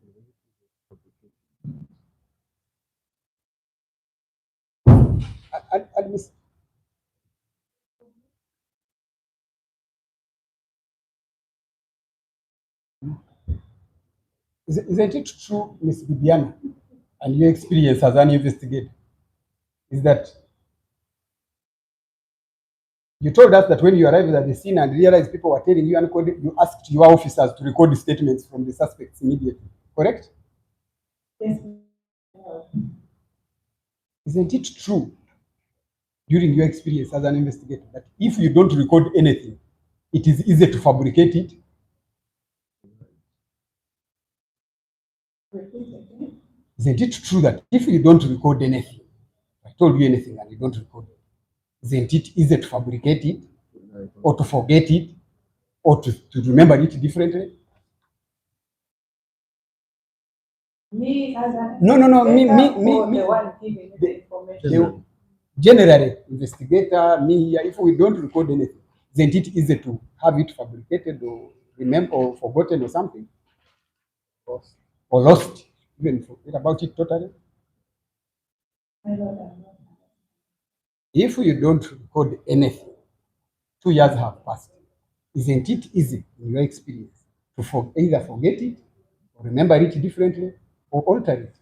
S2: Isn't it true, Ms. Bibiana, and your experience as an investigator, is that you told us that when you arrived at the scene and realized people were telling you uncoded, you asked your officers to record the statements from the suspects immediately, correct?
S4: Yes.
S2: Isn't it true during your experience as an investigator, that if you don't record anything, it is easy to fabricate it?
S4: Repeat again.
S2: Isn't it true that if you don't record anything, I told you anything and you don't record it, isn't it easy to fabricate it, or to forget it, or to remember it differently?
S4: Me as an
S2: No, me,
S4: or the one giving the information.
S2: Generally, investigator, me here, if we don't record anything, isn't it easy to have it fabricated or remember or forgotten or something? Or lost, even forget about it totally?
S4: My Lord, I'm not.
S2: If you don't record anything, 2 years have passed, isn't it easy in your experience to either forget it or remember it differently or alter it?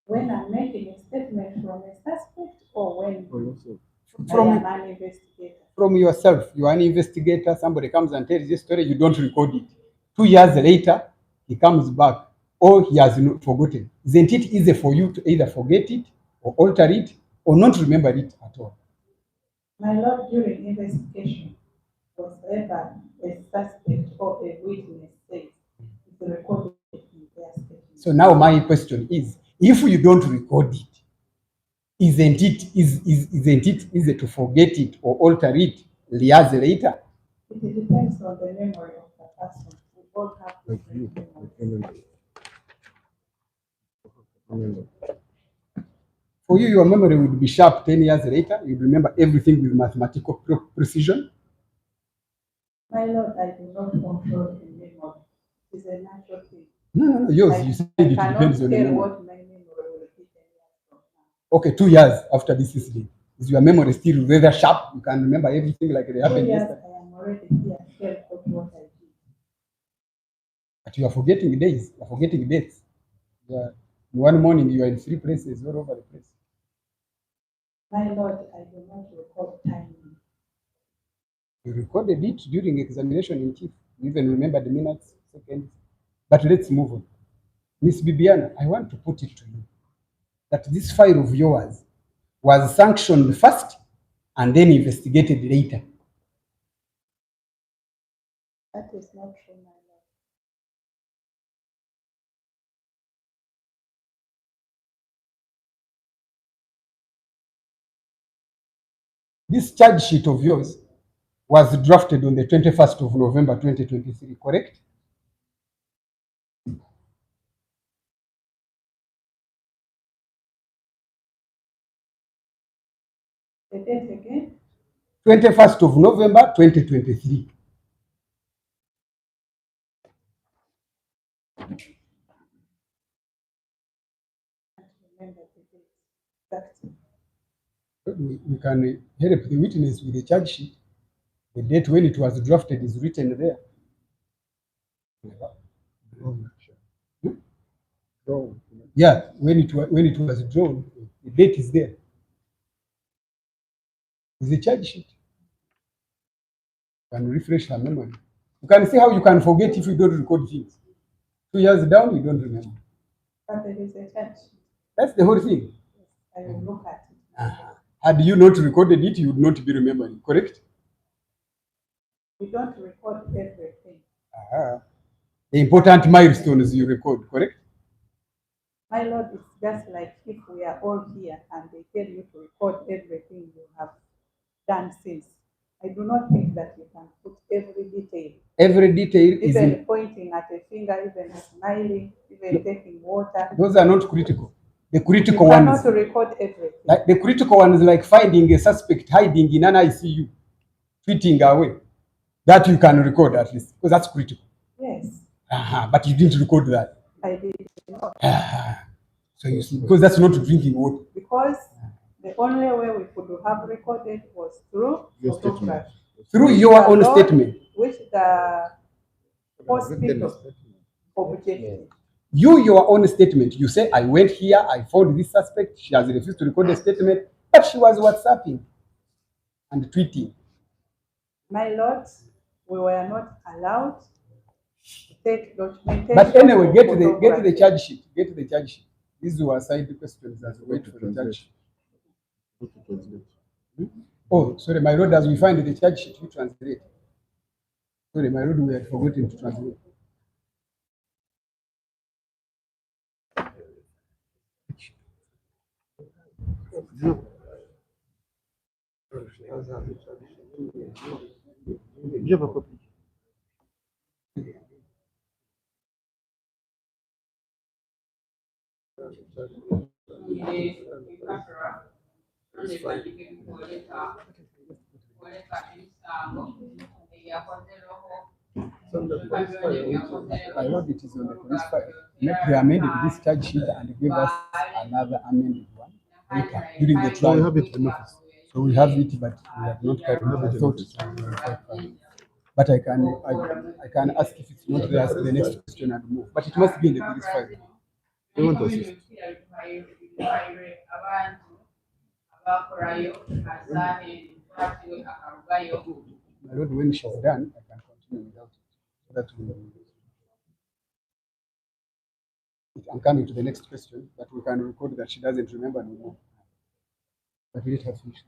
S4: When I'm making a statement from a suspect or when I
S2: From,
S4: am an investigator.
S2: from yourself, you are an investigator, somebody comes and tells this story, you don't record it. 2 years later, he comes back, or he has not forgotten. Isn't it easy for you to either forget it or alter it or not remember it at all?
S4: My Lord, during investigation, whatever a suspect or a witness says is recorded in their statement.
S2: So now my question is, if you don't record it, isn't it easy to forget it or alter it years later?
S4: It depends on the memory of the person. We all have different memories.
S2: For you, your memory would be sharp 10 years later. You'd remember everything with mathematical precision.
S4: My Lord, I do not control the memory. It is a natural thing.
S2: No. Yours, you said it depends on the
S4: tell
S2: memory.
S4: what my memory will be 10 years from now.
S2: Okay, 2 years after this incident, is your memory still rather sharp? You can remember everything like it
S4: 2
S2: happened
S4: years,
S2: yesterday.
S4: I am already here, tell what I did.
S2: But you are forgetting days, you are forgetting dates. Yeah. One morning you are in 3 places all over the place.
S4: My Lord, I do not record timing.
S2: You recorded it during examination in chief. You even remember the minutes, seconds. But let's move on. Miss Bibiana, I want to put it to you that this file of yours was sanctioned first and then investigated later.
S4: That is not true, my Lord.
S2: This charge sheet of yours was drafted on the 21st of November 2023, correct?
S4: The date again?
S2: 21st of November 2023.
S4: I remember the date. That's it.
S2: We can help the witness with the charge sheet. The date when it was drafted is written there. Yeah, when it was drawn, the date is there. It's a charge sheet. You can refresh her memory. You can see how you can forget if you don't record things. 2 years down, you don't remember.
S4: But there is a charge sheet.
S2: That's the whole thing.
S4: Yes, I will look at it.
S2: Had you not recorded it, you would not be remembering, correct?
S4: We don't record everything.
S2: The important milestones you record, correct?
S4: My Lord, it's just like if we are all here and they tell you to record everything you have done since. I do not think that you can put every detail.
S2: Every detail is
S4: Even pointing at a finger, even smiling, even taking water.
S2: Those are not critical. The critical
S4: You
S2: ones.
S4: cannot record everything.
S2: Like the critical one is like finding a suspect hiding in an ICU, tweeting away. That you can record at least, because that's critical.
S4: Yes,
S2: But you didn't record that.
S4: I did not.
S2: So you see, because that's not drinking water.
S4: Because the only way we could have recorded was through
S1: Your
S4: photograph.
S2: Through your own statement.
S4: Which the hospital objected.
S2: Your own statement. You say, I went here, I found this suspect, she has refused to record the statement, but she was WhatsApping and tweeting.
S4: My Lord, we were not allowed to take documentation.
S2: But anyway, get the charge sheet. Get the charge sheet. These were side questions as we wait for the charge sheet.
S1: What to translate?
S2: Oh, sorry, my lord, as we find the charge sheet, you translate. Sorry, my lord, we had forgotten to translate.
S1: Do you have a copy?
S2: My lord, it is on the police file. They amended this charge sheet and gave us another amended one later during the
S1: No, we
S2: trial.
S1: have it in office.
S2: So we have it, but we have not carried it. I thought it was quite fine. But I can ask if it's not there, ask the next question and move. But it must be in the police file.
S1: We want to assist.
S2: My lord, when she's done, I can continue without it. So that I'm coming to the next question, but we can record that she doesn't remember anymore. But we let her finish.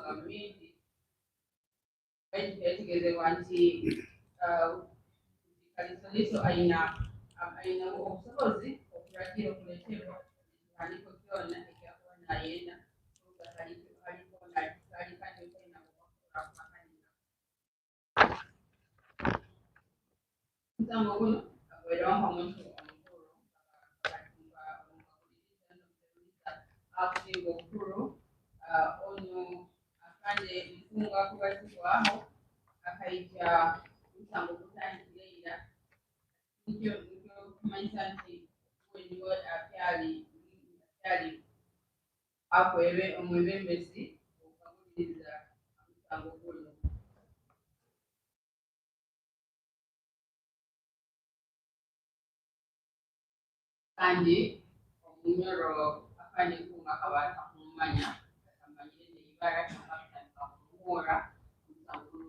S5: gavumenti baitegeezebwa nti kalisoliso ayina obusobozi okulagira okuleetebwa ekiwandiiko kyona ekyakuba nayenda musango guno agweramu omuntu omukulu akusinga obukulu ono akande nfunga kubatikwaho akaija musango gutandikira nikyo kumanyisa nti weniwo akyali akwebe omwebembezi okawuliriza musango guno. Kandi omunyoro akandi kunga kabata kumanya akamanyire neibara akatandika kumuhora musango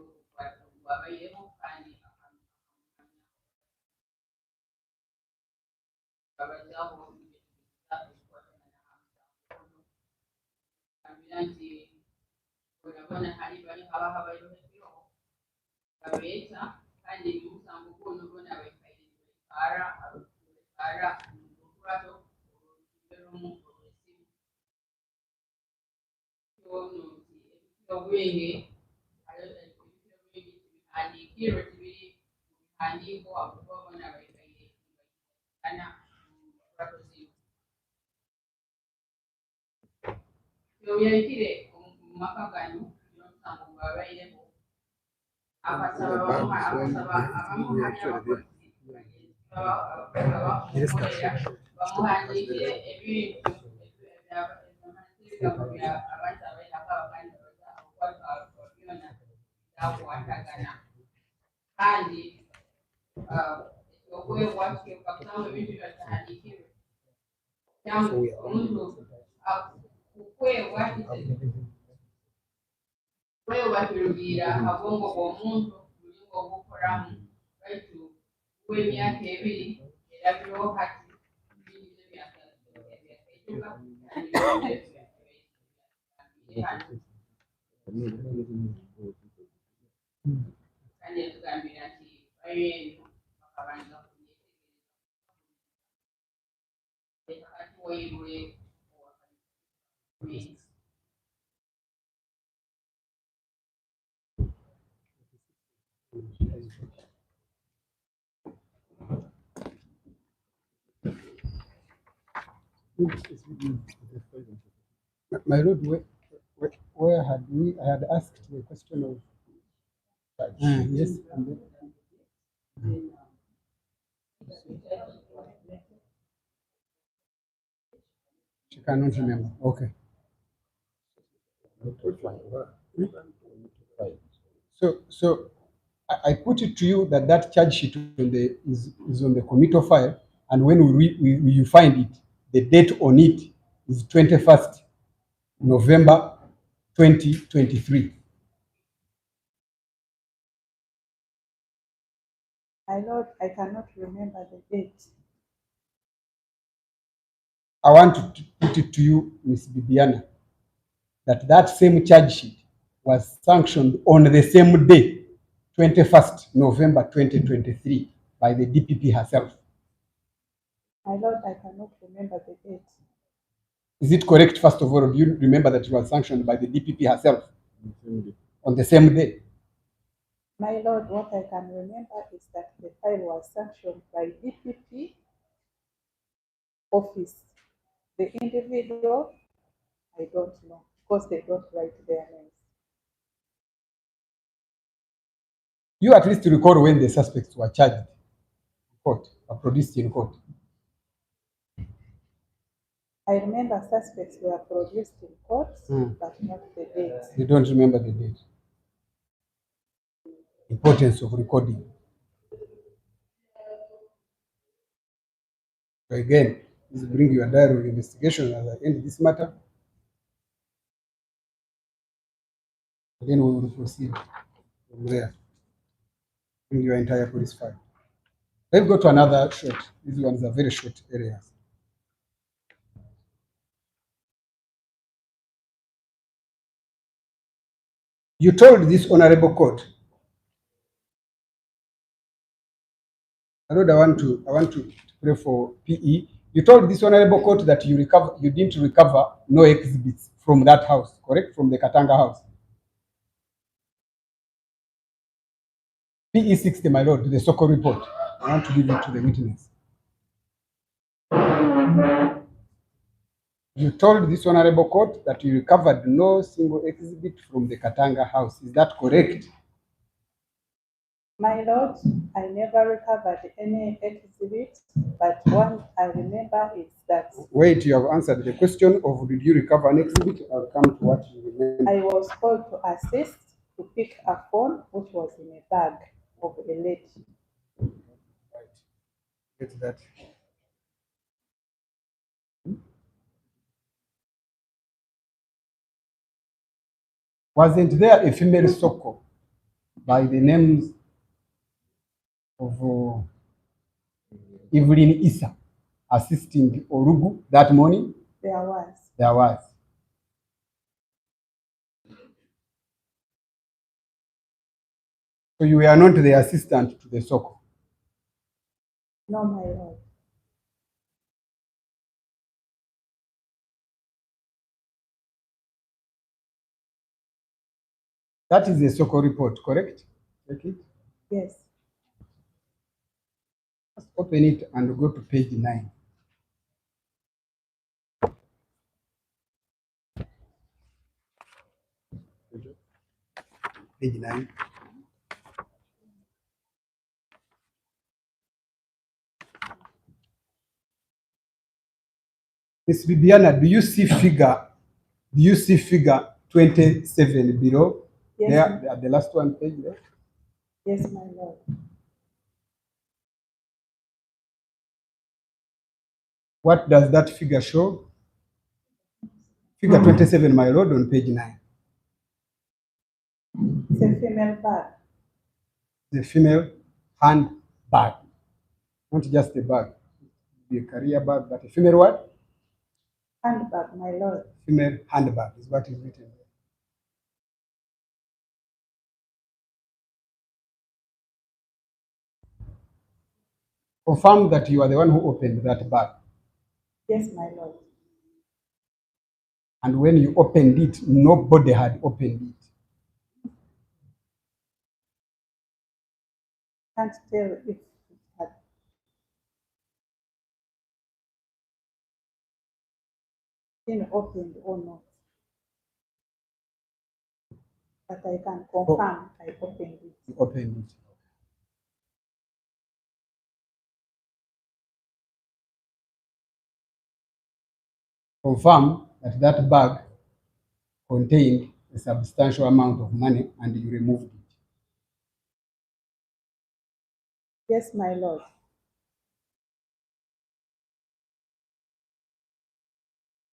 S5: gwabairemu kandi abajaho kambira nti urabona hari bari haba bayohereho babeeta kandi musango guno bona baikaira ara mukurato obwenge andikiro tibiri andiko akubona baikaire ana mukurato zino yoyaikire mumaka gano nomusango gwabaireko akasaba bamuhandikire ebintu abantu abainabyona byakwatagana kandi okwebwatyo kakusanga ebintu byatahandikirwe cyangwa omuntu kwewatirugira abongo bw'omuntu bulinga obukoramu baitu w'emyaka ebiri erabiraho hati bingi by'emyaka kandi yatugambira nti bayenu bakabanza kati wairule
S2: My lord, where had I had asked the question of yes, and then, she cannot remember. Okay. So I put it to you that that charge sheet is on the committal file, and when you find it, the date on it is 21st November 2023.
S4: My lord, I cannot remember the date.
S2: I want to put it to you, Ms. Bibiana, that same charge sheet was sanctioned on the same day, 21st November 2023, by the DPP herself.
S4: My lord, I cannot remember the date.
S2: Is it correct, first of all, do you remember that it was sanctioned by the DPP herself on the same day?
S4: My lord, what I can remember is that the file was sanctioned by DPP office. The individual, I don't know, because they don't write their names.
S2: You at least recall when the suspects were charged in court, or produced in court.
S4: I remember suspects were produced in court, but not the date.
S2: You don't remember the date. Importance of recording. So again, please bring your diary of investigation as I end this matter. Then we will proceed from there. Bring your entire police file. Let's go to another short. These ones are very short areas. You told this honorable court. Lord, I want to pray for PE. You told this honorable court that you didn't recover no exhibits from that house, correct? From the Katanga house. PE 60, my lord, the Soko report. I want to give it to the witness. You told this honorable court that you recovered no single exhibit from the Katanga house. Is that correct?
S4: My lord, I never recovered any exhibit, but one I remember is that
S2: Wait, you have answered the question of did you recover an exhibit? I'll come to what you remember.
S4: I was called to assist to pick a phone which was in a bag of a lady.
S2: Right. Get that. Wasn't there a female Soko by the names of Evelyn Issa assisting Orugu that morning?
S4: There was.
S2: There was. So you were not the assistant to the Soko.
S4: No, my lord.
S2: That is the Soko report, correct? Take it.
S4: Yes.
S2: Just open it and go to page 9. Page 9. Miss Bibiana, do you see figure 27 below?
S4: Yes.
S2: There, at the last one page there.
S4: Yes, my lord.
S2: What does that figure show? Figure 27, my lord, on page 9.
S4: It's a female bag.
S2: The female handbag. Not just a bag. The career bag, but a female what?
S4: Handbag, my lord.
S2: Female handbag is what is written there. Confirm that you are the one who opened that bag.
S4: Yes, my lord.
S2: And when you opened it, nobody had opened it.
S4: Can't tell if it had been opened or not. But I can confirm I opened it.
S2: You opened it. Confirm that that bag contained a substantial amount of money and you removed it.
S4: Yes, my lord.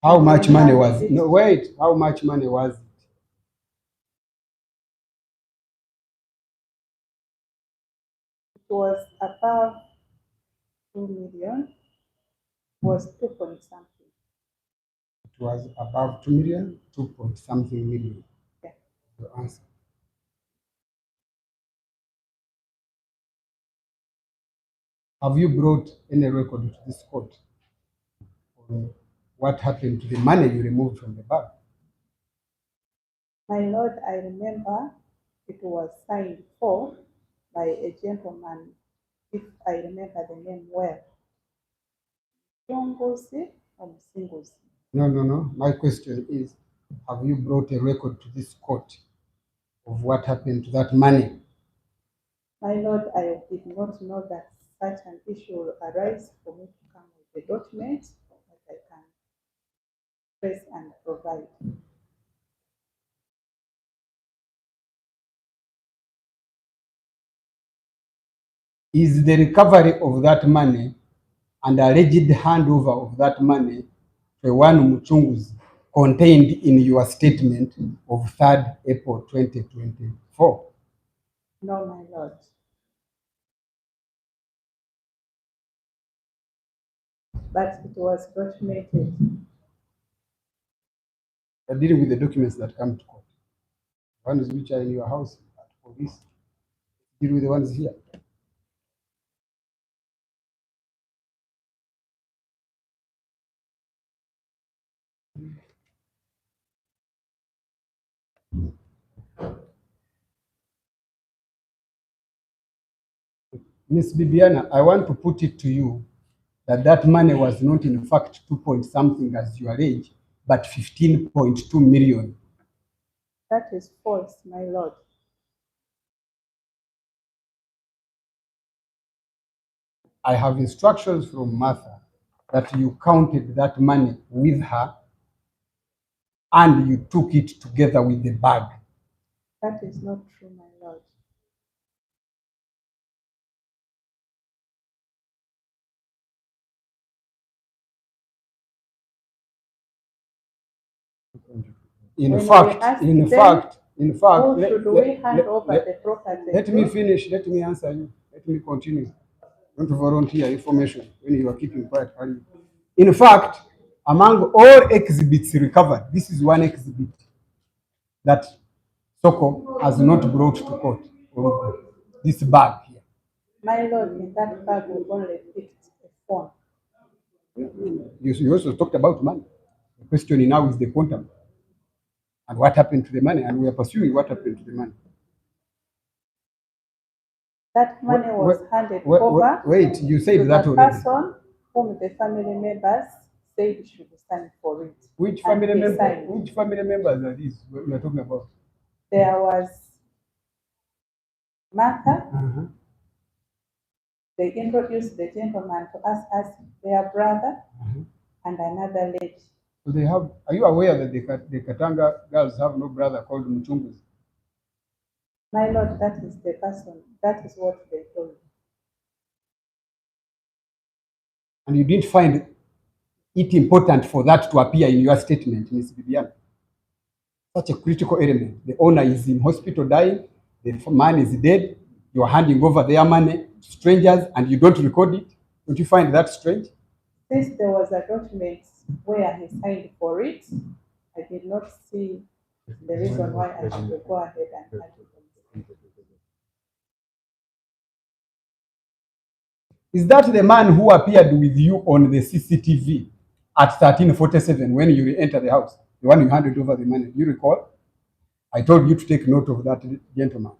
S2: How much money was it? No, wait. How much money was it?
S4: It was above 2 million. It was 2 point something.
S2: It was above 2 million, 2 point something million.
S4: Yeah.
S2: Your answer. Have you brought any record to this court on what happened to the money you removed from the bag?
S4: My lord, I remember it was signed for by a gentleman, if I remember the name well. Jongosi or Singosi.
S2: No. My question is, have you brought a record to this court of what happened to that money?
S4: My lord, I did not know that such an issue will arise for me to come with a document that I can press and provide.
S2: Is the recovery of that money and alleged handover of that money to one Muchunguzi contained in your statement of 3rd April 2024?
S4: No, my lord. But it was documented.
S2: You're dealing with the documents that come to court. Ones which are in your house at police. Deal with the ones here. Miss Bibiana, I want to put it to you that that money was not in fact 2 point something as you allege, but 15.2 million.
S4: That is false, my lord.
S2: I have instructions from Martha that you counted that money with her and you took it together with the bag.
S4: That is not true, my lord.
S2: In
S4: When we
S2: fact,
S4: asked
S2: in
S4: them,
S2: fact, in fact,
S4: who should we hand over the property
S2: let me
S4: to?
S2: finish. Let me answer you. Let me continue. Don't volunteer information when you are keeping quiet. In fact, among all exhibits recovered, this is one exhibit that Soko has not brought to court. This bag here.
S4: My lord, in that bag we only picked a phone.
S2: You also talked about money. The question now is the quantum and what happened to the money, and we are pursuing what happened to the money.
S4: That money was handed over
S2: Wait, you said
S4: to
S2: that
S4: the
S2: already.
S4: person whom the family members said should sign for it.
S2: Which
S4: And
S2: family
S4: he
S2: member?
S4: signed.
S2: Which family members are these we are talking about?
S4: There was Martha. They introduced the gentleman to us as their brother and another lady.
S2: So they have. Are you aware that the Katanga girls have no brother called Muchungus?
S4: My lord, that is the person. That is what they told me.
S2: And you didn't find it important for that to appear in your statement, Ms. Bibiana. Such a critical element. The owner is in hospital dying, the man is dead, you are handing over their money to strangers and you don't record it. Don't you find that strange?
S4: Since there was a document where he signed for it, I did not see the reason why I should go ahead and hand it over.
S2: Is that the man who appeared with you on the CCTV at 1347 when you enter the house? The one you handed over the money. Do you recall? I told you to take note of that gentleman.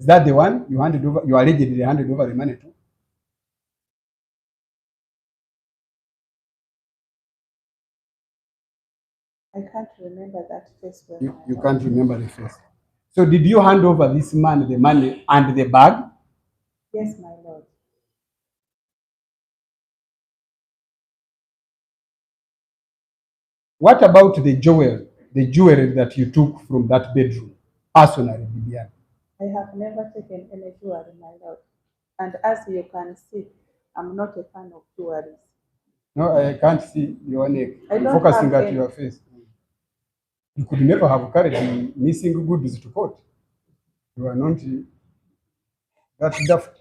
S2: Is that the one you handed over? You allegedly handed over the money to?
S4: I can't remember that face well.
S2: You can't remember the face. So did you hand over this man the money and the bag?
S4: Yes, my lord.
S2: What about the jewelry that you took from that bedroom, personally, Bibiana?
S4: I have never taken any jewelry, my lord. And as you can see, I'm not a fan of jewelry.
S2: No, I can't see your neck.
S4: I
S2: I'm
S4: don't
S2: focusing
S4: have
S2: at
S4: any.
S2: your face. You could never have carried the missing goods to court. You are not that daft.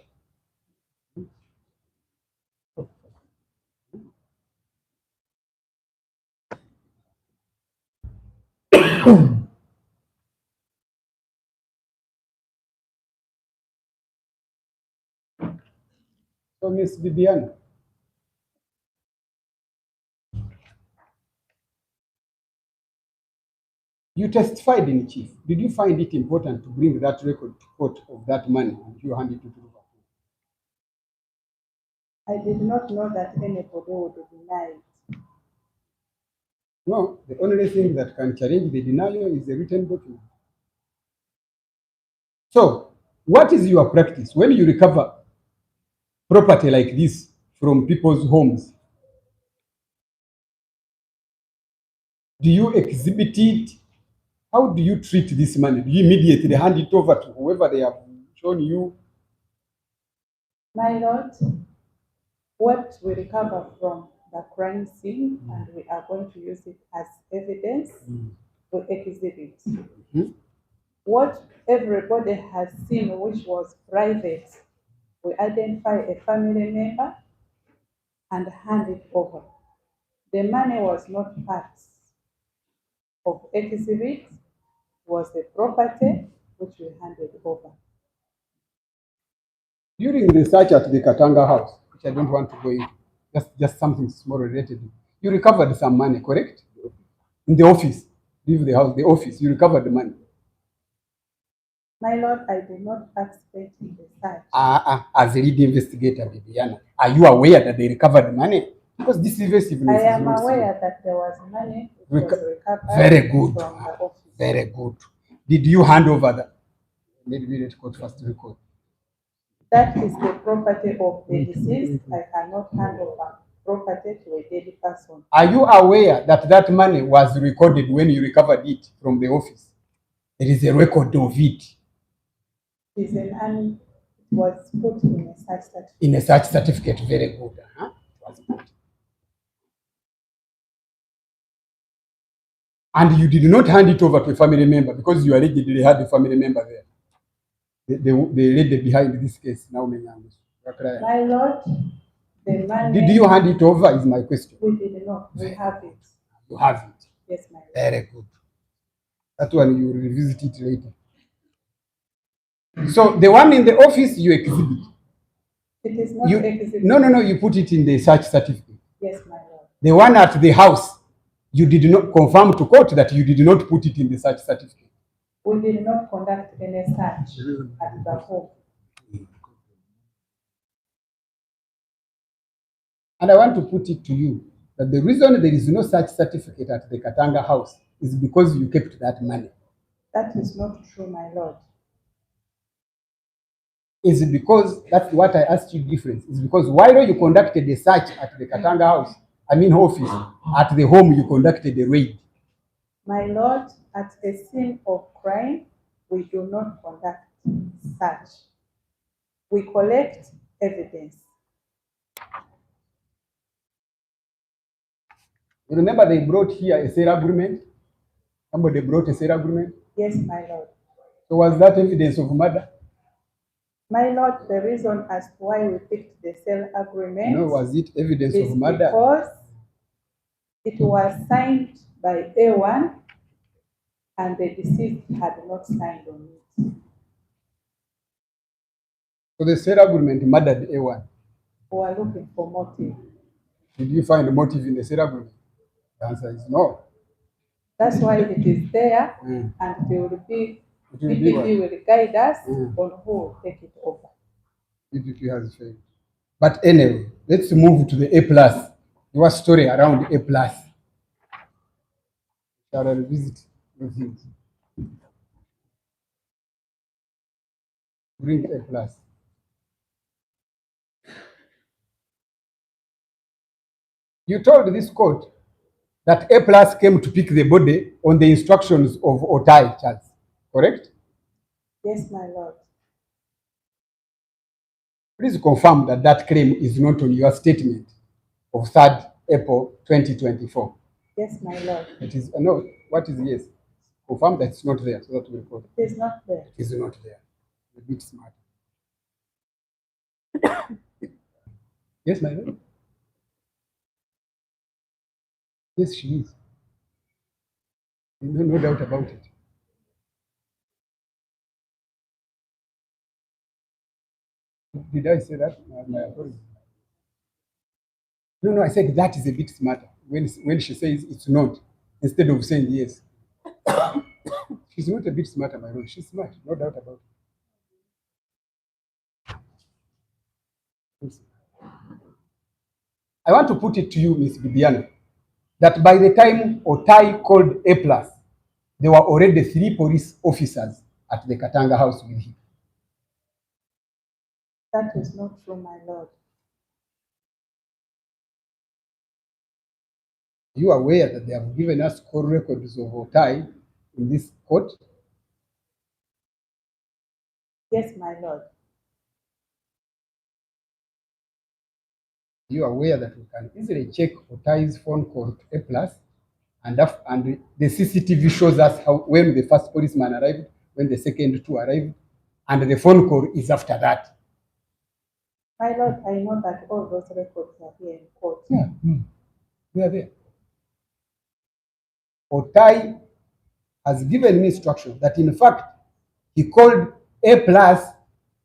S2: So, Miss Bibiana, you testified in chief. Did you find it important to bring that record to court of that money and you hand it to the court?
S4: I did not know that anybody would deny it.
S2: No, the only thing that can challenge the denial is a written document. So, what is your practice when you recover property like this from people's homes? Do you exhibit it? How do you treat this money? Do you immediately hand it over to whoever they have shown you?
S4: My lord, what we recover from the crime scene, and we are going to use it as evidence, we exhibit. What everybody has seen, which was private, we identify a family member and hand it over. The money was not part of exhibit. was the property which we handed over.
S2: During the search at the Katanga house, which I don't want to go into, just something small related, you recovered some money, correct? In the office, leave the house, the office, you recovered the money.
S4: My lord, I did not participate in the search.
S2: As a lead investigator, Bibiana, are you aware that they recovered money? Because this invasiveness
S4: I am
S2: is not
S4: aware
S2: serious.
S4: that there was money which was recovered
S2: Very good.
S4: from the office.
S2: Very good. Did you hand over that? Let me let court first record.
S4: That is the property of the deceased. I cannot hand over property to a dead person.
S2: Are you aware that that money was recorded when you recovered it from the office? There is a record of it.
S4: It was put in a search certificate.
S2: In a search certificate, very good. It was put. And you did not hand it over to a family member because you allegedly had a family member there. The lady behind this case now.
S4: My lord, the money.
S2: Did you hand it over? Is my question.
S4: We did not. We have it.
S2: You have it.
S4: Yes, my lord.
S2: Very good. That one you will revisit it later. So the one in the office you exhibit.
S4: It is not exhibited.
S2: No. You put it in the search certificate.
S4: Yes, my lord.
S2: The one at the house, you did not confirm to court that you did not put it in the search certificate.
S4: We did not conduct any search at the home.
S2: And I want to put it to you that the reason there is no such certificate at the Katanga house is because you kept that money.
S4: That is not true, my lord.
S2: Is it because that's what I asked you difference? Is because while you conducted a search at the Katanga house, office, at the home you conducted a raid.
S4: My lord, at a scene of crime, we do not conduct search. We collect evidence.
S2: You remember they brought here a sale agreement? Somebody brought a sale agreement?
S4: Yes, my lord.
S2: So was that evidence of murder?
S4: My lord, the reason as to why we picked the sale agreement.
S2: No, was it evidence of murder?
S4: Because it was signed by A1 and the deceased had not signed on it.
S2: So the sale agreement murdered A1?
S4: We were looking for motive.
S2: Did you find a motive in the sale agreement? The answer is no.
S4: That's why it is there, and PPP will guide us on who will take it over.
S2: PPP has failed. But anyway, let's move to the A plus. Your story around A plus. Shall I revisit those things? Bring A plus. You told this court that A plus came to pick the body on the instructions of Otai Charles, correct?
S4: Yes, my lord.
S2: Please confirm that that claim is not on your statement of 3rd April 2024.
S4: Yes, my lord.
S2: It is, no, what is yes? Confirm that it's not there so that we record.
S4: It is not there.
S2: It is not there. A bit smart. Yes, my lord. Yes, she is. No doubt about it. Did I say that? My apologies. No, I said that is a bit smarter. When she says it's not, instead of saying yes. She's not a bit smarter, my lord. She's smart, no doubt about it. I want to put it to you, Miss Bibiana, that by the time Otai called A plus, there were already 3 police officers at the Katanga house with him.
S4: That is not true, my lord.
S2: Are you aware that they have given us call records of Otai in this court?
S4: Yes, my lord.
S2: Are you aware that we can easily check Otai's phone call to A plus, and the CCTV shows us how when the first policeman arrived, when the second 2 arrived, and the phone call is after that.
S4: My lord, I know that all those records are here in court.
S2: Yeah, they are there. Otai has given me instruction that in fact he called A plus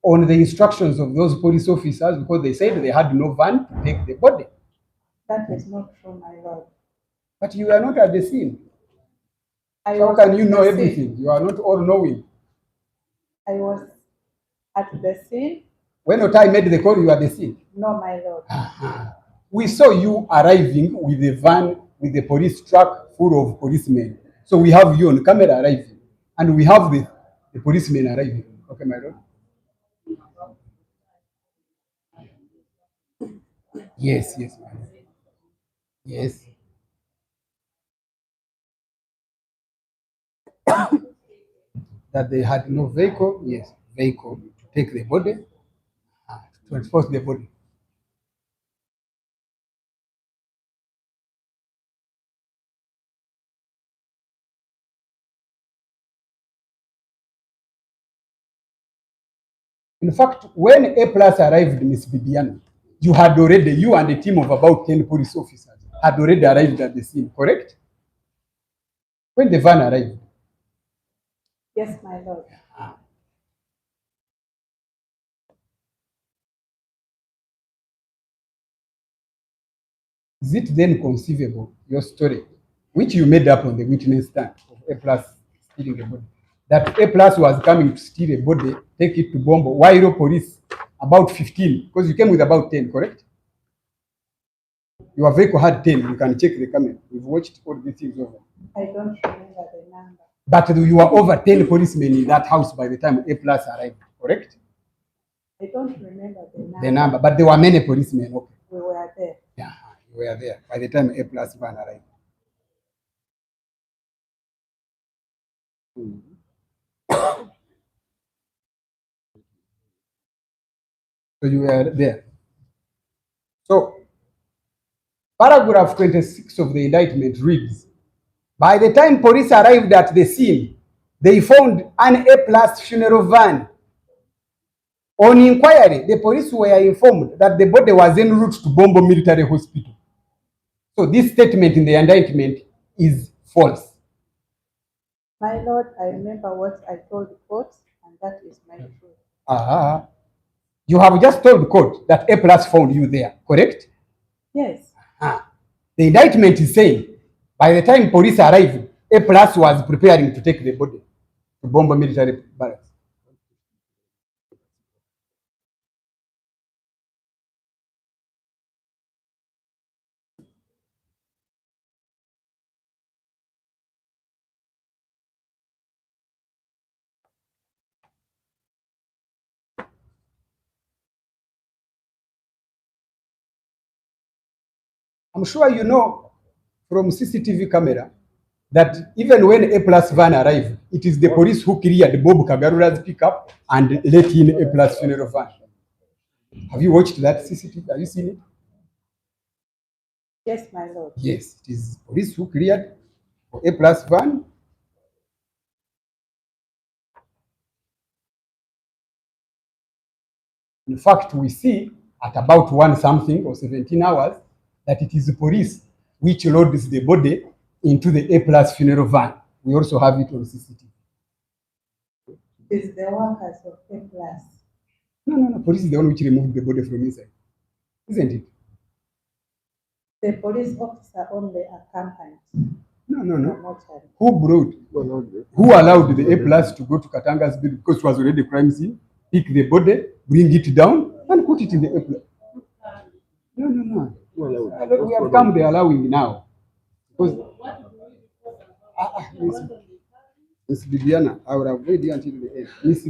S2: on the instructions of those police officers because they said they had no van to take the body.
S4: That is not true, my lord.
S2: But you are not at the scene.
S4: I
S2: How
S4: was
S2: can
S4: at
S2: you know
S4: the
S2: everything?
S4: scene.
S2: You are not all knowing.
S4: I was at the scene.
S2: When Otai made the call, you are at the scene.
S4: No, my lord.
S2: We saw you arriving with a van with the police truck full of policemen. So we have you on camera arriving, and we have the policemen arriving. Okay, my lord. Yes, yes, my lord. Yes. That they had no vehicle. Yes, vehicle to take the body, to transport the body. In fact, when A plus arrived, Miss Bibiana, you had already, you and a team of about 10 police officers had already arrived at the scene, correct? When the van arrived.
S4: Yes, my lord.
S2: Is it then conceivable, your story, which you made up on the witness stand of A plus stealing a body, that A plus was coming to steal a body, take it to Bombo, while police, about 15, because you came with about 10, correct? Your vehicle had 10. You can check the camera. We've watched all these things over.
S4: I don't remember the number.
S2: But you were over 10 policemen in that house by the time A plus arrived, correct?
S4: I don't remember the number.
S2: The number, but there were many policemen. Okay.
S4: We were there.
S2: Yeah, you were there by the time A plus van arrived. So you were there. So paragraph 26 of the indictment reads, by the time police arrived at the scene, they found an A plus funeral van. On inquiry, the police were informed that the body was en route to Bombo Military Hospital. So this statement in the indictment is false.
S4: My lord, I remember what I told the court, and that is my truth.
S2: You have just told the court that A plus found you there, correct?
S4: Yes.
S2: The indictment is saying, by the time police arrived, A plus was preparing to take the body to Bombo Military Barracks. I'm sure you know from CCTV camera that even when A plus van arrived, it is the police who cleared Bob Kagarura's pickup and let in A plus funeral van. Have you watched that CCTV? Have you seen it?
S4: Yes, my lord.
S2: Yes, it is police who cleared for A plus van. In fact, we see at about 1 something or 17 hours that it is the police which loads the body into the A plus funeral van. We also have it on CCTV.
S4: It's the workers of A plus.
S2: No. Police is the one which removed the body from inside, isn't it?
S4: The police officer only accompanied.
S2: No. Who allowed the A plus to go to Katanga's building because it was already a crime scene, pick the body, bring it down, and put it in the A plus? No. We have come the allowing now. Because Miss Bibiana, I would have waited until the end. Miss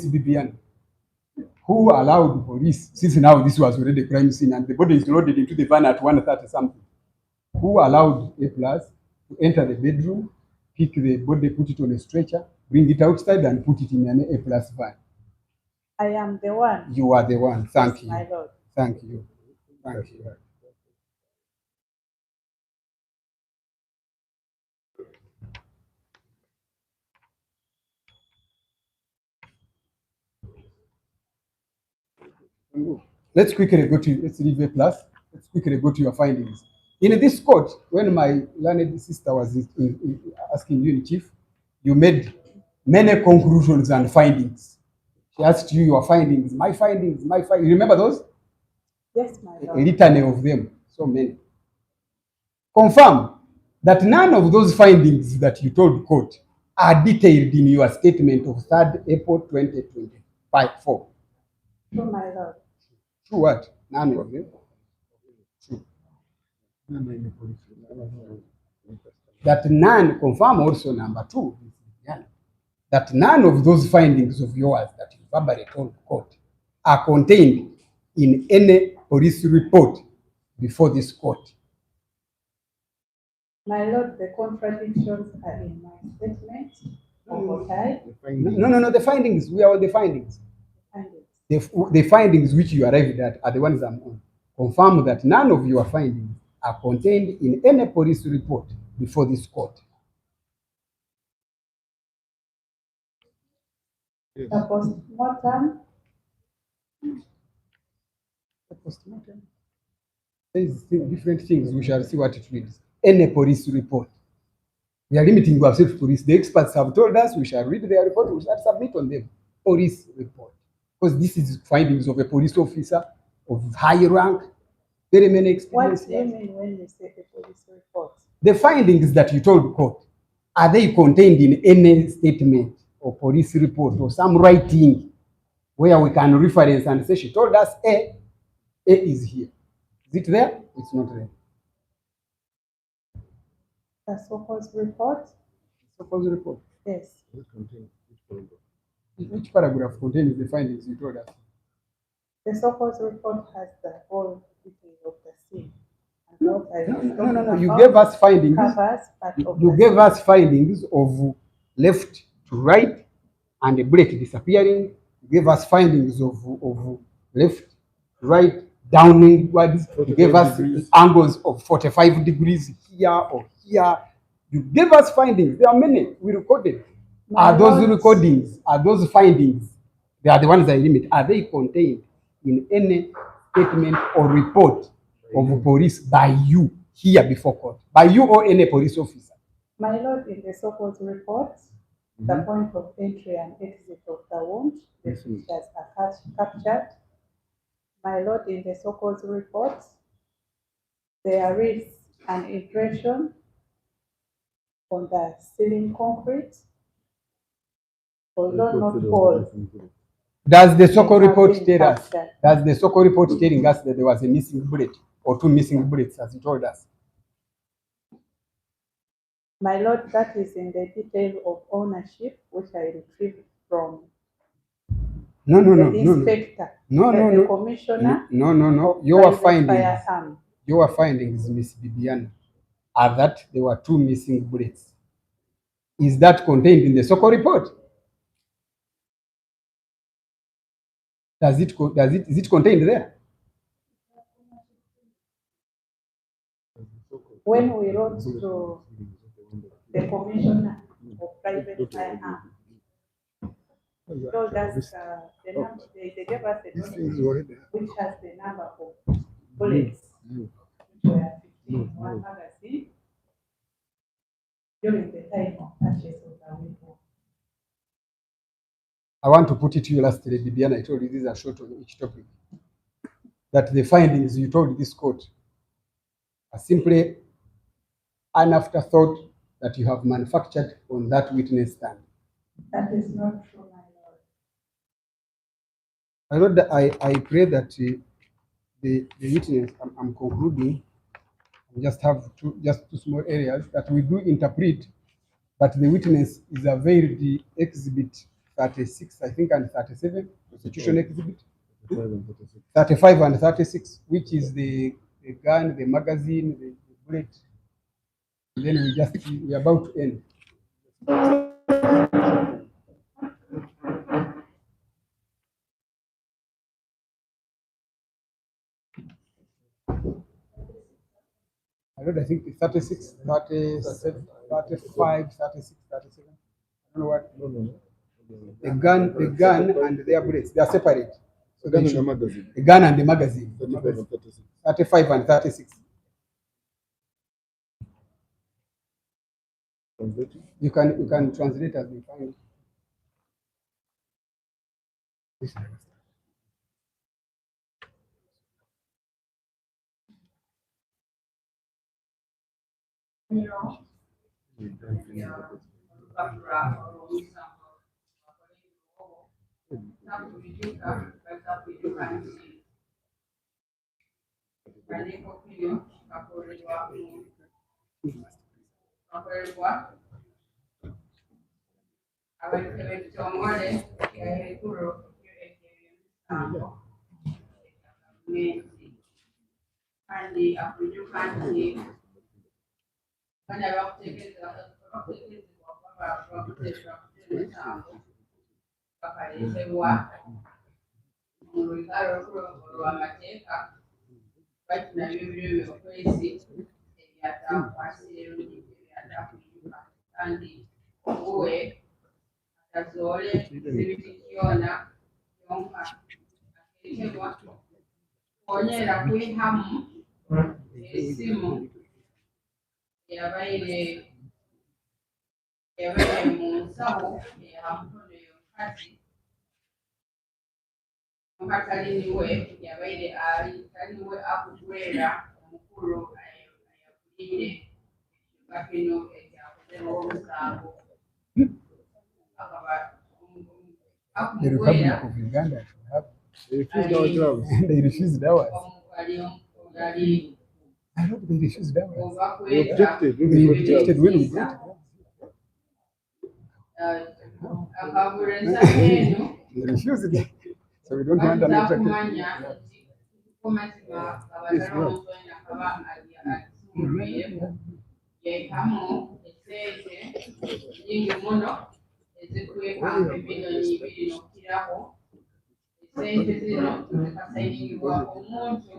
S2: Bibiana, who allowed police, since now this was already a crime scene and the body is loaded into the van at 1:30 something, who allowed A plus to enter the bedroom, pick the body, put it on a stretcher, bring it outside and put it in an A plus van?
S4: I am the one.
S2: You are the one. Thank
S4: Yes,
S2: you.
S4: my lord.
S2: Thank you. Thank you. Let's leave A plus. Let's quickly go to your findings. In this court, when my learned sister was asking you in chief, you made many conclusions and findings. She asked you your findings, my findings, my findings. You remember those?
S4: Yes, my
S2: A
S4: lord.
S2: litany of them, so many. Confirm that none of those findings that you told court are detailed in your statement of 3rd April 2024.
S4: True, my lord.
S2: True what? None of them. True. That none, confirm also number 2, that none of those findings of yours that you verbally told court are contained in any police report before this court.
S4: My lord, the contradictions are in my statement of what I
S2: No, the findings, we are the findings.
S4: findings.
S2: The findings which you arrived at are the ones I'm on. Confirm that none of your findings are contained in any police report before this court.
S4: The postmortem,
S2: The postmortem says different things. We shall see what it means. Any police report. We are limiting ourselves to police. The experts have told us we shall read their report, we shall submit on them. Police report. Because this is findings of a police officer of high rank, very many
S4: what
S2: experience.
S4: do you mean when you say a police report?
S2: The findings that you told court, are they contained in any statement or police report or some writing where we can reference and say she told us A is here? Is it there? It's not there.
S4: The so-called report?
S2: Suppose report.
S4: Yes.
S2: Which paragraph contains the findings you told us?
S4: The so-called report has the whole detail of the scene. And what I was
S2: No.
S4: talking
S2: You
S4: about
S2: gave us findings.
S4: covers part of
S2: You
S4: the
S2: gave
S4: scene.
S2: us findings of left to right and a bullet disappearing. You gave us findings of left, right, downwards. You gave us angles of 45 degrees here or here. You gave us findings. There are many. We recorded.
S4: My
S2: Are those
S4: lord,
S2: recordings, are those findings, they are the ones I limit, are they contained in any statement or report of police by you here before court? By you or any police officer?
S4: My lord, in the so-called report, the point of entry and exit of the wound, the features are captured. My lord, in the so-called report, there is an impression on the ceiling concrete, although not all.
S2: Does the Soko
S4: They have
S2: report
S4: been
S2: tell us?
S4: captured.
S2: Does the Soko report telling us that there was a missing bullet or 2 missing bullets, as you told us?
S4: My lord, that is in the detail of ownership, which I retrieved from
S2: No.
S4: the inspector, the
S2: No.
S4: commissioner.
S2: No.
S4: of
S2: Your
S4: private
S2: findings,
S4: firearm.
S2: your findings, Miss Bibiana, are that there were 2 missing bullets. Is that contained in the Soko report? Is it contained there?
S4: When we wrote to the commissioner of private firearm, he told us the number, they gave us a document which has the number of bullets, which were 15 in one magazine during the time of purchase of the weapon.
S2: I want to put it to you lastly, Bibiana, I told you these are short on each topic. That the findings you told this court are simply an afterthought that you have manufactured on that witness stand.
S4: That is not true, my lord.
S2: My Lord, I pray that the witness, I'm concluding, we just have two small areas that we do interpret, but the witness is availed the exhibit 36, I think, and 37, prosecution exhibit 35 and 36, which is the gun, the magazine, the bullet. And then we're about to end. I think 36, 37, 35, 36, 37. I don't know what. The gun and their bullets, they are separate. So the gun and the magazine. 35 and 36.
S1: Translating.
S2: You can translate as we find. This
S5: kandi akujukanje bana bakutekerezebwa bakutekereza kuteresango bakaletebwa mu lugalo lw'amateeka bakina bibiri byokwezi ebyatakwasire ebyatakujuka kandi obuwe atazoole zibiti kyona kyonka akerekebwa onyera kwihamu esimu yabaire mu nsawo eya mukono yomukazi mukataliniwe yabaire taliniwe akugwera omukulu ayakulire ekibuga kino ekyakozesa omusango akaba
S2: the Republic of Uganda should have.
S1: They refused our jobs.
S2: They refused ours.
S5: yali
S2: I hope they refused ours.
S5: oba
S1: They
S5: kweta
S1: objected when
S2: They
S1: we got
S2: objected
S1: jobs.
S2: when we got it.
S5: akabuleza eno
S2: They refused it. So we don't want another.
S5: kumanya ko mazima abatalomusonyi akaba alisumuluyeko yeekamu esente nyingi muno ezikweka emiliyoni 2 n'okukiraho esente zino zikasayiningibwa omuntu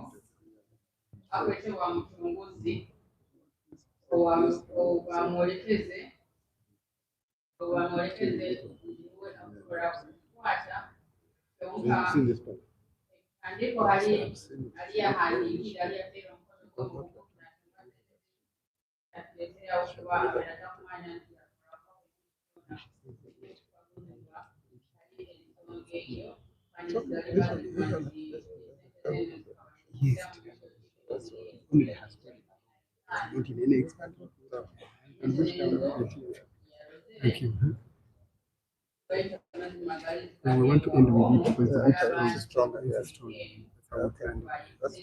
S5: akwetebwa mucunguzi obamwolekeze niwe akusobola kukwata kyonka
S1: Seen this part.
S5: andiko ali yahandikira ali yateera omukono gw'omugugu atuleetera okuba abeera takumanya nti ensonga eyo
S2: Only has not in any expert. And which kind of criteria? Thank you. Now we want to end with it because the book is stronger. Yes, stronger. That's how we can. That's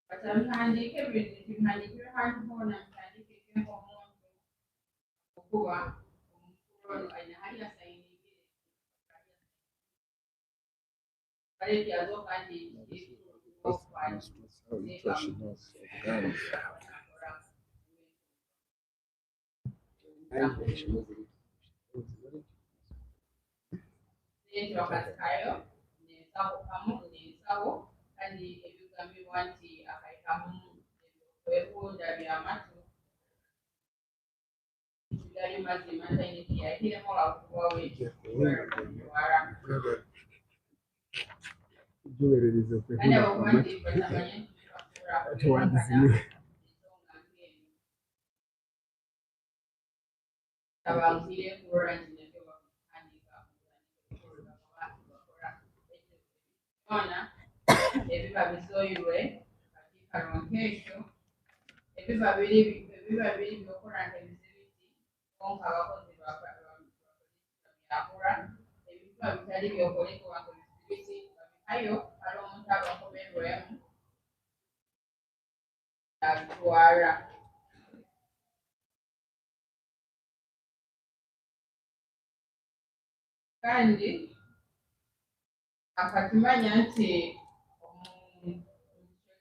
S5: Batamhandike ebintu bihandikirwe ahantu hona mpandikike nk'omuntu okuba omukulu ono ayina hali yasayiningire kale byazooka nti sente bakazikayo nensawo kamu nensawo kandi ebigambibwa nti akaikamu ebyokwebuuda byamatu gali mazima tainekiyakiremu lwakubawo ekiwala
S2: Jubilees of the
S5: kandi abakuba nti batamanye nti
S2: That one is new.
S5: abangire kurola nti nabyo bakuhandika ona ebiba bisoyirwe kakikalonke ekyo ebiba biri byokola nti ebizibiti konka abakozi byakula ebiba bitali byokolekebwa nga ebizibiti babikayo kale omuntu abakomerwemu abitwala kandi akatumanya nti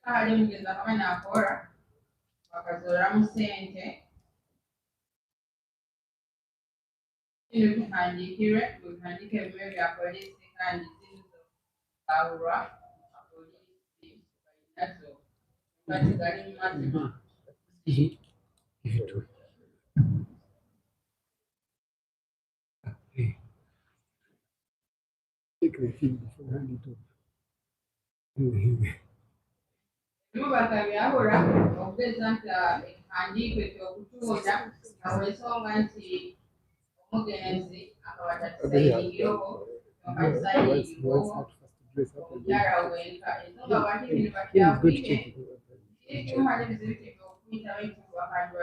S5: kali mugeza kama nakora bakazoolamu sente kino kihandikirwe bihandike ebimwe bya polisi kandi zinizo kawulwa polisi balinazo kati gali mu mazima
S2: Take the thing before hand it over.
S5: Mubakamyabula okugeza nti ekiwandiiko eky'okutunda nga bw'ensonga nti omugenzi akaba takisayiningireho nga kisayiningireho omukyala wenka ensonga lwaki bino bakyabwire kikumala ebizibu kino okuyita baitu bakandi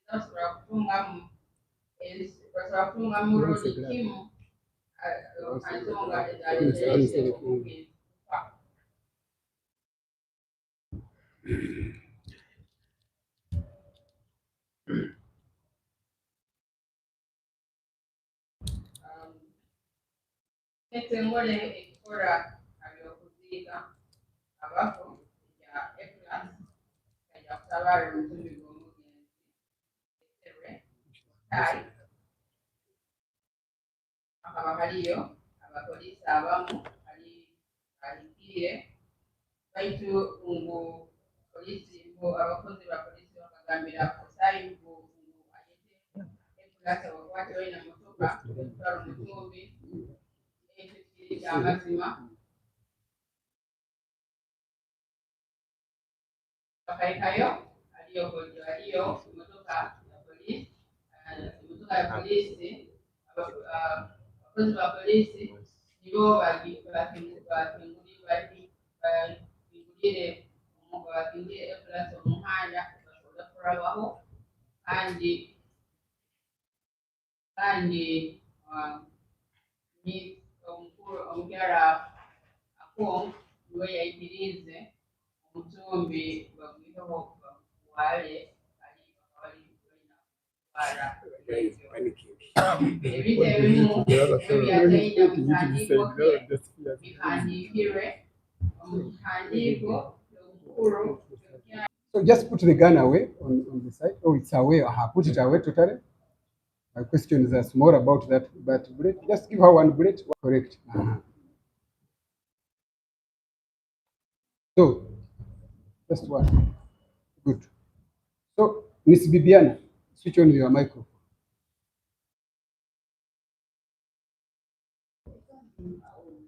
S5: basobola kutungamu basobola kutungamu lodi kimu ensonga ezaali zeeyise omugenzi kufa. Ekitongole ekikola ebyokuziika abafu kya EPLAS kajja kutabaala omutumbi gw'omugenzi ekiterwe tayi akaba kaliyo abapoliisi abamu alikiire baitu ngu polisi ngu abakozi ba polisi bakagambira osayi ngu ayite EPLAS abakwate balina motoka okutwala omutumbi ekyo kiri kyamazima. Kayo aliyo imotoka ya polisi abakozi ba polisi nibo bakingulire EPLAS omuhanda basobole kulabaho kandi omukyala Akong niwe yayitirize omutumbi bagwiteho bamuwale ebintu ebimu ebyataina mu kihandiiko ke bihandiikirwe mu kihandiiko ekikulu.
S2: So just put the gun away on the side. Oh, it's away. Put it away totally. My questions are more about that, but bullet. Just give her one bullet. Correct. So, just one. Good. So, Miss Bibiana, switch on your microphone.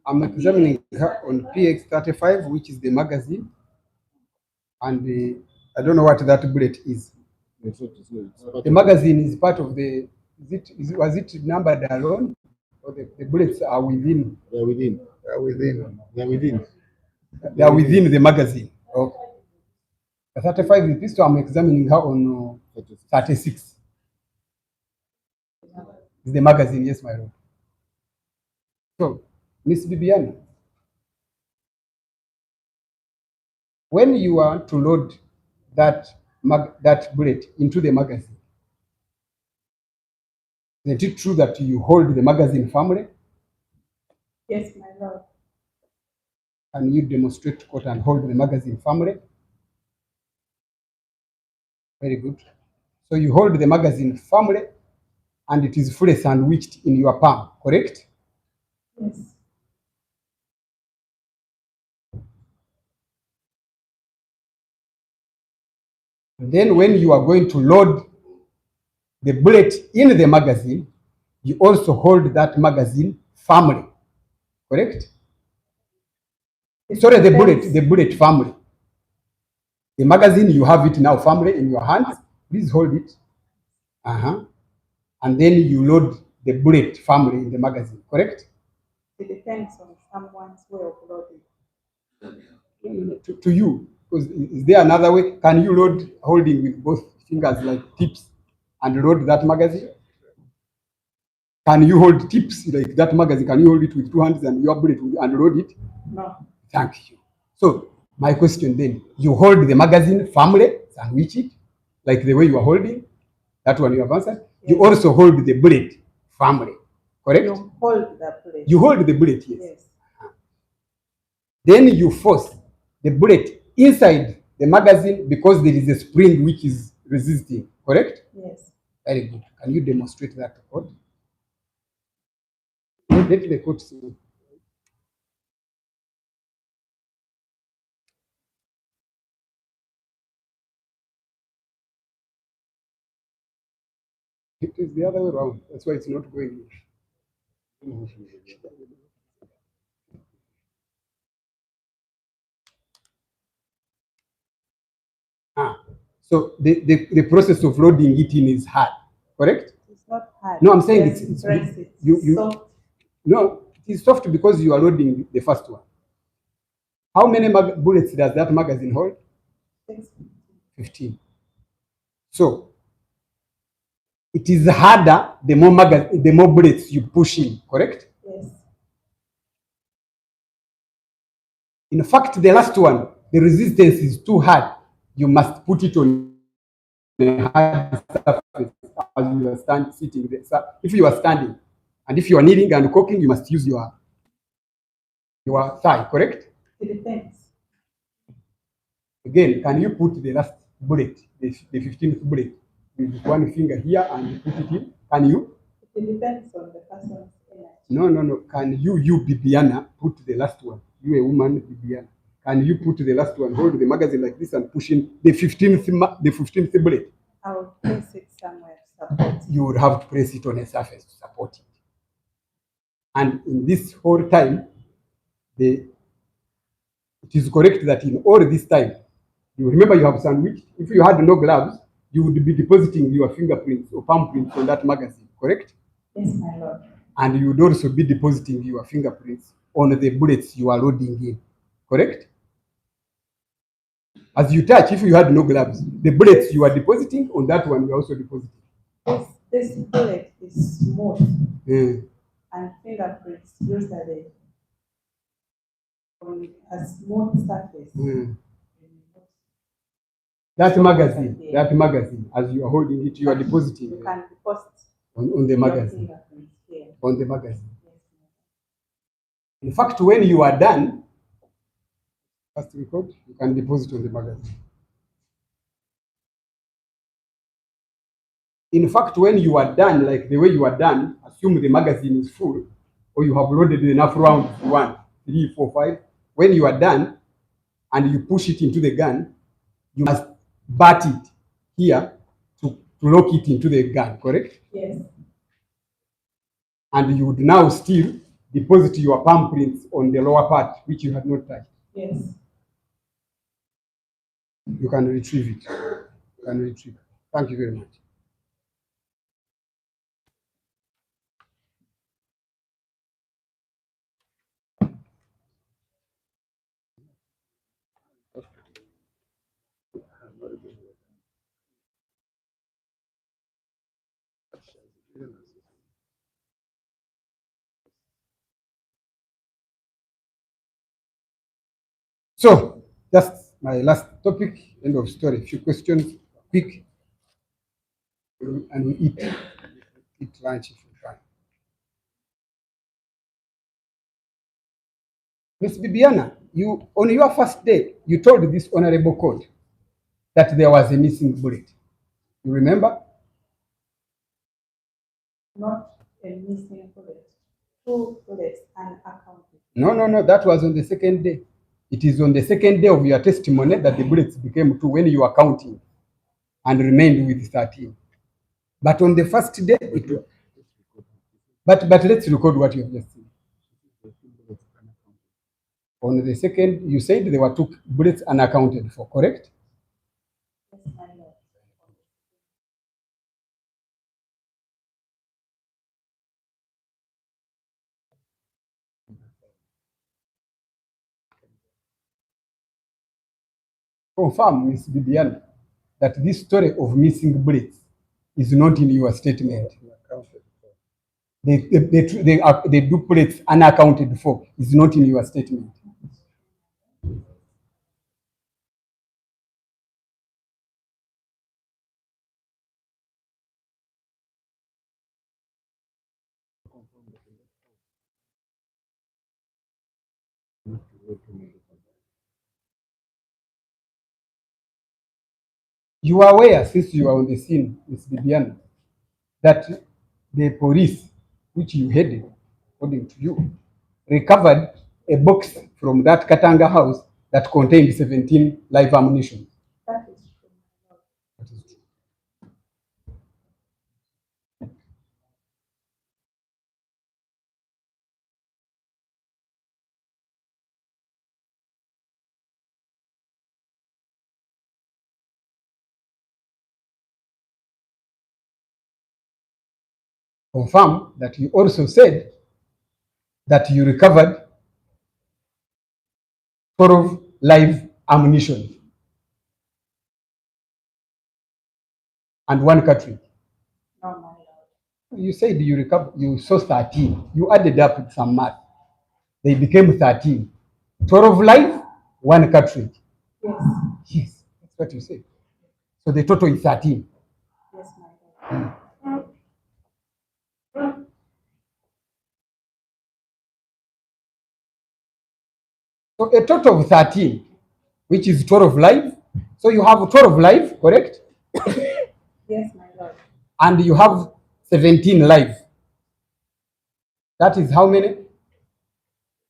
S2: I'm examining her on PX35, which is the magazine, and I don't know what that bullet is. The magazine is part of the. Was it numbered alone, or the bullets are within?
S1: They're within.
S2: They are within.
S1: They're within.
S2: They are within the magazine. Okay. The 35 is this, so I'm examining her on 36. It's the magazine, yes, my lord. So, Miss Bibiana, when you are to load that bullet into the magazine, isn't it true that you hold the magazine firmly?
S4: Yes, my lord.
S2: Can you demonstrate to court and hold the magazine firmly? Very good. So you hold the magazine firmly and it is fully sandwiched in your palm, correct?
S4: Yes.
S2: Then when you are going to load the bullet in the magazine, you also hold that magazine firmly, correct? Sorry, the bullet firmly. The magazine, you have it now firmly in your hands. Please hold it. And then you load the bullet firmly in the magazine, correct?
S4: It depends on someone's way of loading.
S2: To you, because is there another way? Can you load holding with both fingers like tips and load that magazine? Can you hold tips like that magazine? Can you hold it with two hands and your bullet and load it?
S4: No.
S2: Thank you. So my question then, you hold the magazine firmly, sandwich it, like the way you are holding. That one you have answered. Yes. You also hold the bullet firmly, correct?
S4: You hold the bullet.
S2: You hold the bullet, yes.
S4: Yes.
S2: Then you force the bullet inside the magazine because there is a spring which is resisting, correct?
S4: Yes.
S2: Very good. Can you demonstrate that to court? Let the court see. It is the other way around. That's why it's not going. So the process of loading it in is hard, correct?
S4: It's not hard.
S2: No, I'm saying
S4: Just
S2: it's
S4: press it.
S2: you
S4: Soft.
S2: no, it is soft because you are loading the first one. How many bullets does that magazine hold? 15. So it is harder the more bullets you push in, correct?
S4: Yes.
S2: In fact, the last one, the resistance is too hard. You must put it on a hard surface as you are sitting there. So if you are standing, and if you are kneeling and cooking, you must use your thigh, correct?
S4: It depends.
S2: Again, can you put the last bullet, the 15th bullet, with one finger here and put it in? Can you?
S4: It depends on the person's energy.
S2: No. Can you, Bibiana, put the last one? You, a woman, Bibiana. Can you put the last one, hold the magazine like this and push in the 15th bullet?
S4: I will place it somewhere to support.
S2: You would have to press it on a surface to support it. And in this whole time, it is correct that in all this time, you remember you have sandwiched. If you had no gloves, you would be depositing your fingerprints or palm prints on that magazine, correct?
S4: Yes, my lord.
S2: And you would also be depositing your fingerprints on the bullets you are loading in, correct? As you touch, if you had no gloves, the bullets you are depositing on that one, you are also depositing.
S4: This bullet is smooth and fingerprints usually on a smooth surface.
S2: That magazine, as you are holding it, you are depositing.
S4: You can deposit
S2: on the magazine.
S4: Here.
S2: On the magazine. Yes. In fact, when you are done, first record, you can deposit on the magazine. In fact, when you are done, like the way you are done, assume the magazine is full, or you have loaded enough rounds, 1, 3, 4, 5. When you are done and you push it into the gun, you must bat it here to lock it into the gun, correct?
S4: Yes.
S2: And you would now still deposit your palm prints on the lower part, which you had not touched.
S4: Yes.
S2: You can retrieve it. You can retrieve it. Thank you very much. So that's my last topic, end of story. A few questions, quick, and we eat lunch if we can. Miss Bibiana, you on your first day, you told this honorable court that there was a missing bullet. You remember?
S4: Not a missing bullet. 2 bullets unaccounted.
S2: No. That was on the second day. It is on the second day of your testimony that the bullets became 2 when you were counting and remained with 13. But on the first day, but let's record what you have just said. On the second, you said there were 2 bullets unaccounted for, correct?
S4: Yes, my lord.
S2: Confirm, Ms. Bibiana, that this story of missing bullets is not in your statement. The 2 bullets unaccounted for is not in your statement. You are aware, since you are on the scene, Ms. Bibiana, that the police, which you headed, according to you, recovered a box from that Katanga house that contained 17 live ammunition.
S4: That is true, my lord.
S2: That is true. confirm that you also said that you recovered 12 live ammunition and 1 cartridge.
S4: No, my lord.
S2: You said you saw 13. You added up with some math. They became 13. 12 live, 1 cartridge.
S4: Yes,
S2: Yes, that's what you said. So the total is 13.
S4: yes, my lord.
S2: So a total of 13, which is 12 live. So you have 12 live, correct?
S4: Yes, my lord.
S2: And you have 17 live. That is how many?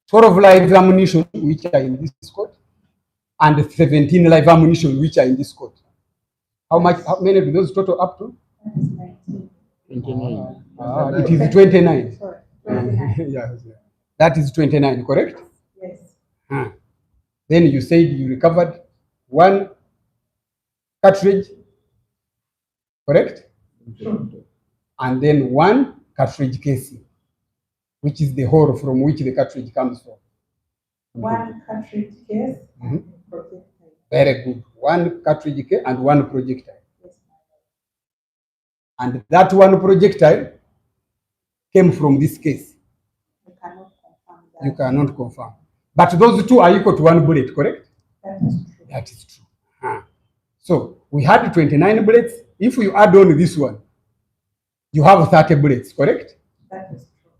S2: 12 live ammunition, which are in this court, and 17 live ammunition, which are in this court. How many do those total up to?
S4: That is 19.
S1: 29.
S2: It is 29.
S4: Sorry, 29.
S2: Yes, that is 29, correct?
S4: Yes,
S2: Then you said you recovered 1 cartridge, correct?
S4: true.
S2: And then 1 cartridge casing, which is the hole from which the cartridge comes from.
S4: 1 cartridge case and a projectile.
S2: Very good. 1 cartridge case and 1 projectile.
S4: Yes, my lord.
S2: And that 1 projectile came from this case.
S4: I cannot confirm that.
S2: You cannot confirm. But those 2 are equal to 1 bullet, correct?
S4: That is true.
S2: That is true. So we had 29 bullets. If you add on this one, you have 30 bullets, correct?
S4: That is true.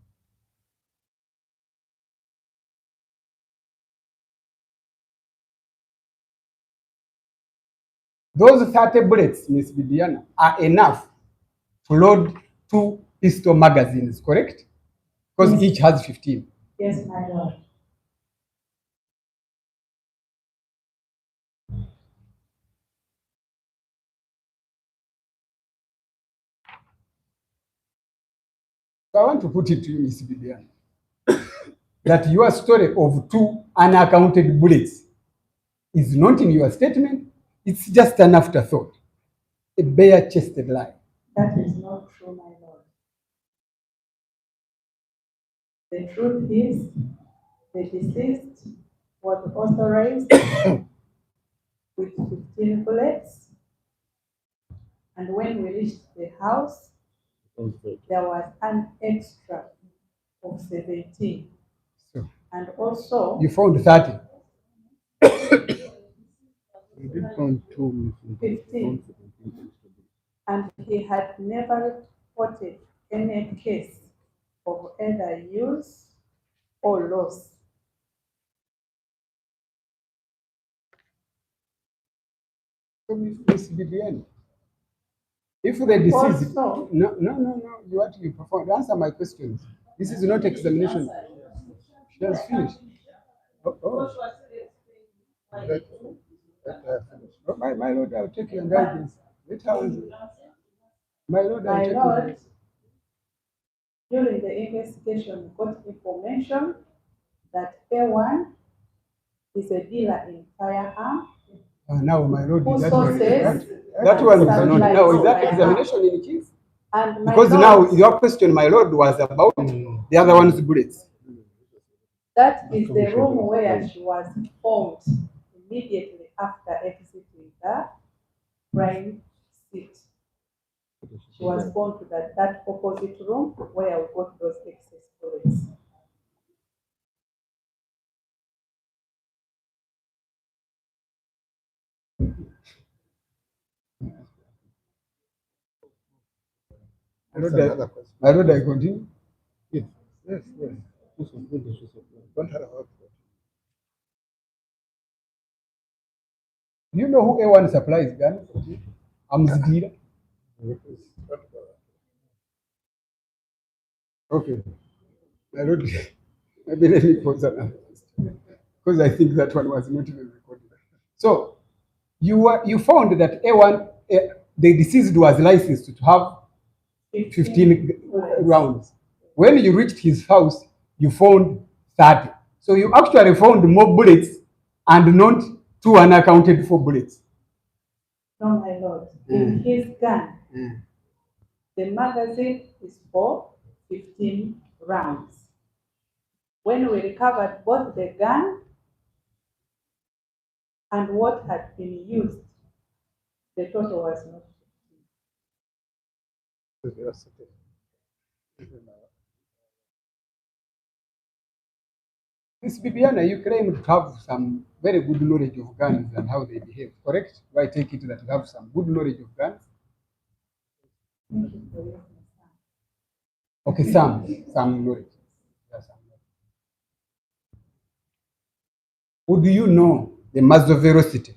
S2: Those 30 bullets, Miss Bibiana, are enough to load 2 pistol magazines, correct? Because
S4: Yes.
S2: each has 15.
S4: Yes, my lord.
S2: So I want to put it to you, Miss Bibiana, that your story of 2 unaccounted bullets is not in your statement. It's just an afterthought, a bare-chested lie.
S4: That is not true, my lord. The truth is, the deceased was authorized with 15 bullets, and when we reached the house, there was an extra of 17.
S2: So
S4: And also,
S2: you found 30.
S1: We did count 2.
S4: 15. And he had never reported any case of either use or loss.
S2: So Miss Bibiana, if the deceased,
S4: Also-
S2: no, you want to perform. Answer my questions. This is not examination. She has finished. Oh. My lord, I'll take your guidance. Let her answer. My lord, I'll
S4: My
S2: take
S4: lord,
S2: your
S4: during the investigation, we got information that A1 is a dealer in firearm.
S2: Now, my lord,
S4: Who
S2: that
S4: sources
S2: one is not.
S4: supplies
S2: Now, is that
S4: firearm.
S2: examination in chief?
S4: And my
S2: Because
S4: lord,
S2: now your question, my lord, was about the other one's bullets.
S4: that is the room where she was found immediately after exiting the crime scene. She was found to that opposite room where we got those excess bullets.
S2: My lord, I continue.
S1: Yes. Don't hurry up.
S2: Do you know who A1 supplies guns? Arms dealer. Okay. My lord, maybe let me pause that now. Because I think that one was not even recorded. So you found that A1, the deceased was licensed to have 15 rounds. When you reached his house, you found 30. So you actually found more bullets and not 2 unaccounted for bullets.
S4: No, my lord. In his gun, the magazine is 4 15 rounds. When we recovered both the gun and what had been used, the total was not 15.
S2: Miss Bibiana, you claim to have some very good knowledge of guns and how they behave, correct? Do I take it that you have some good knowledge of guns?
S4: Thank you for your concern.
S2: Okay, some knowledge. Yes, some knowledge. Would you know the muzzle velocity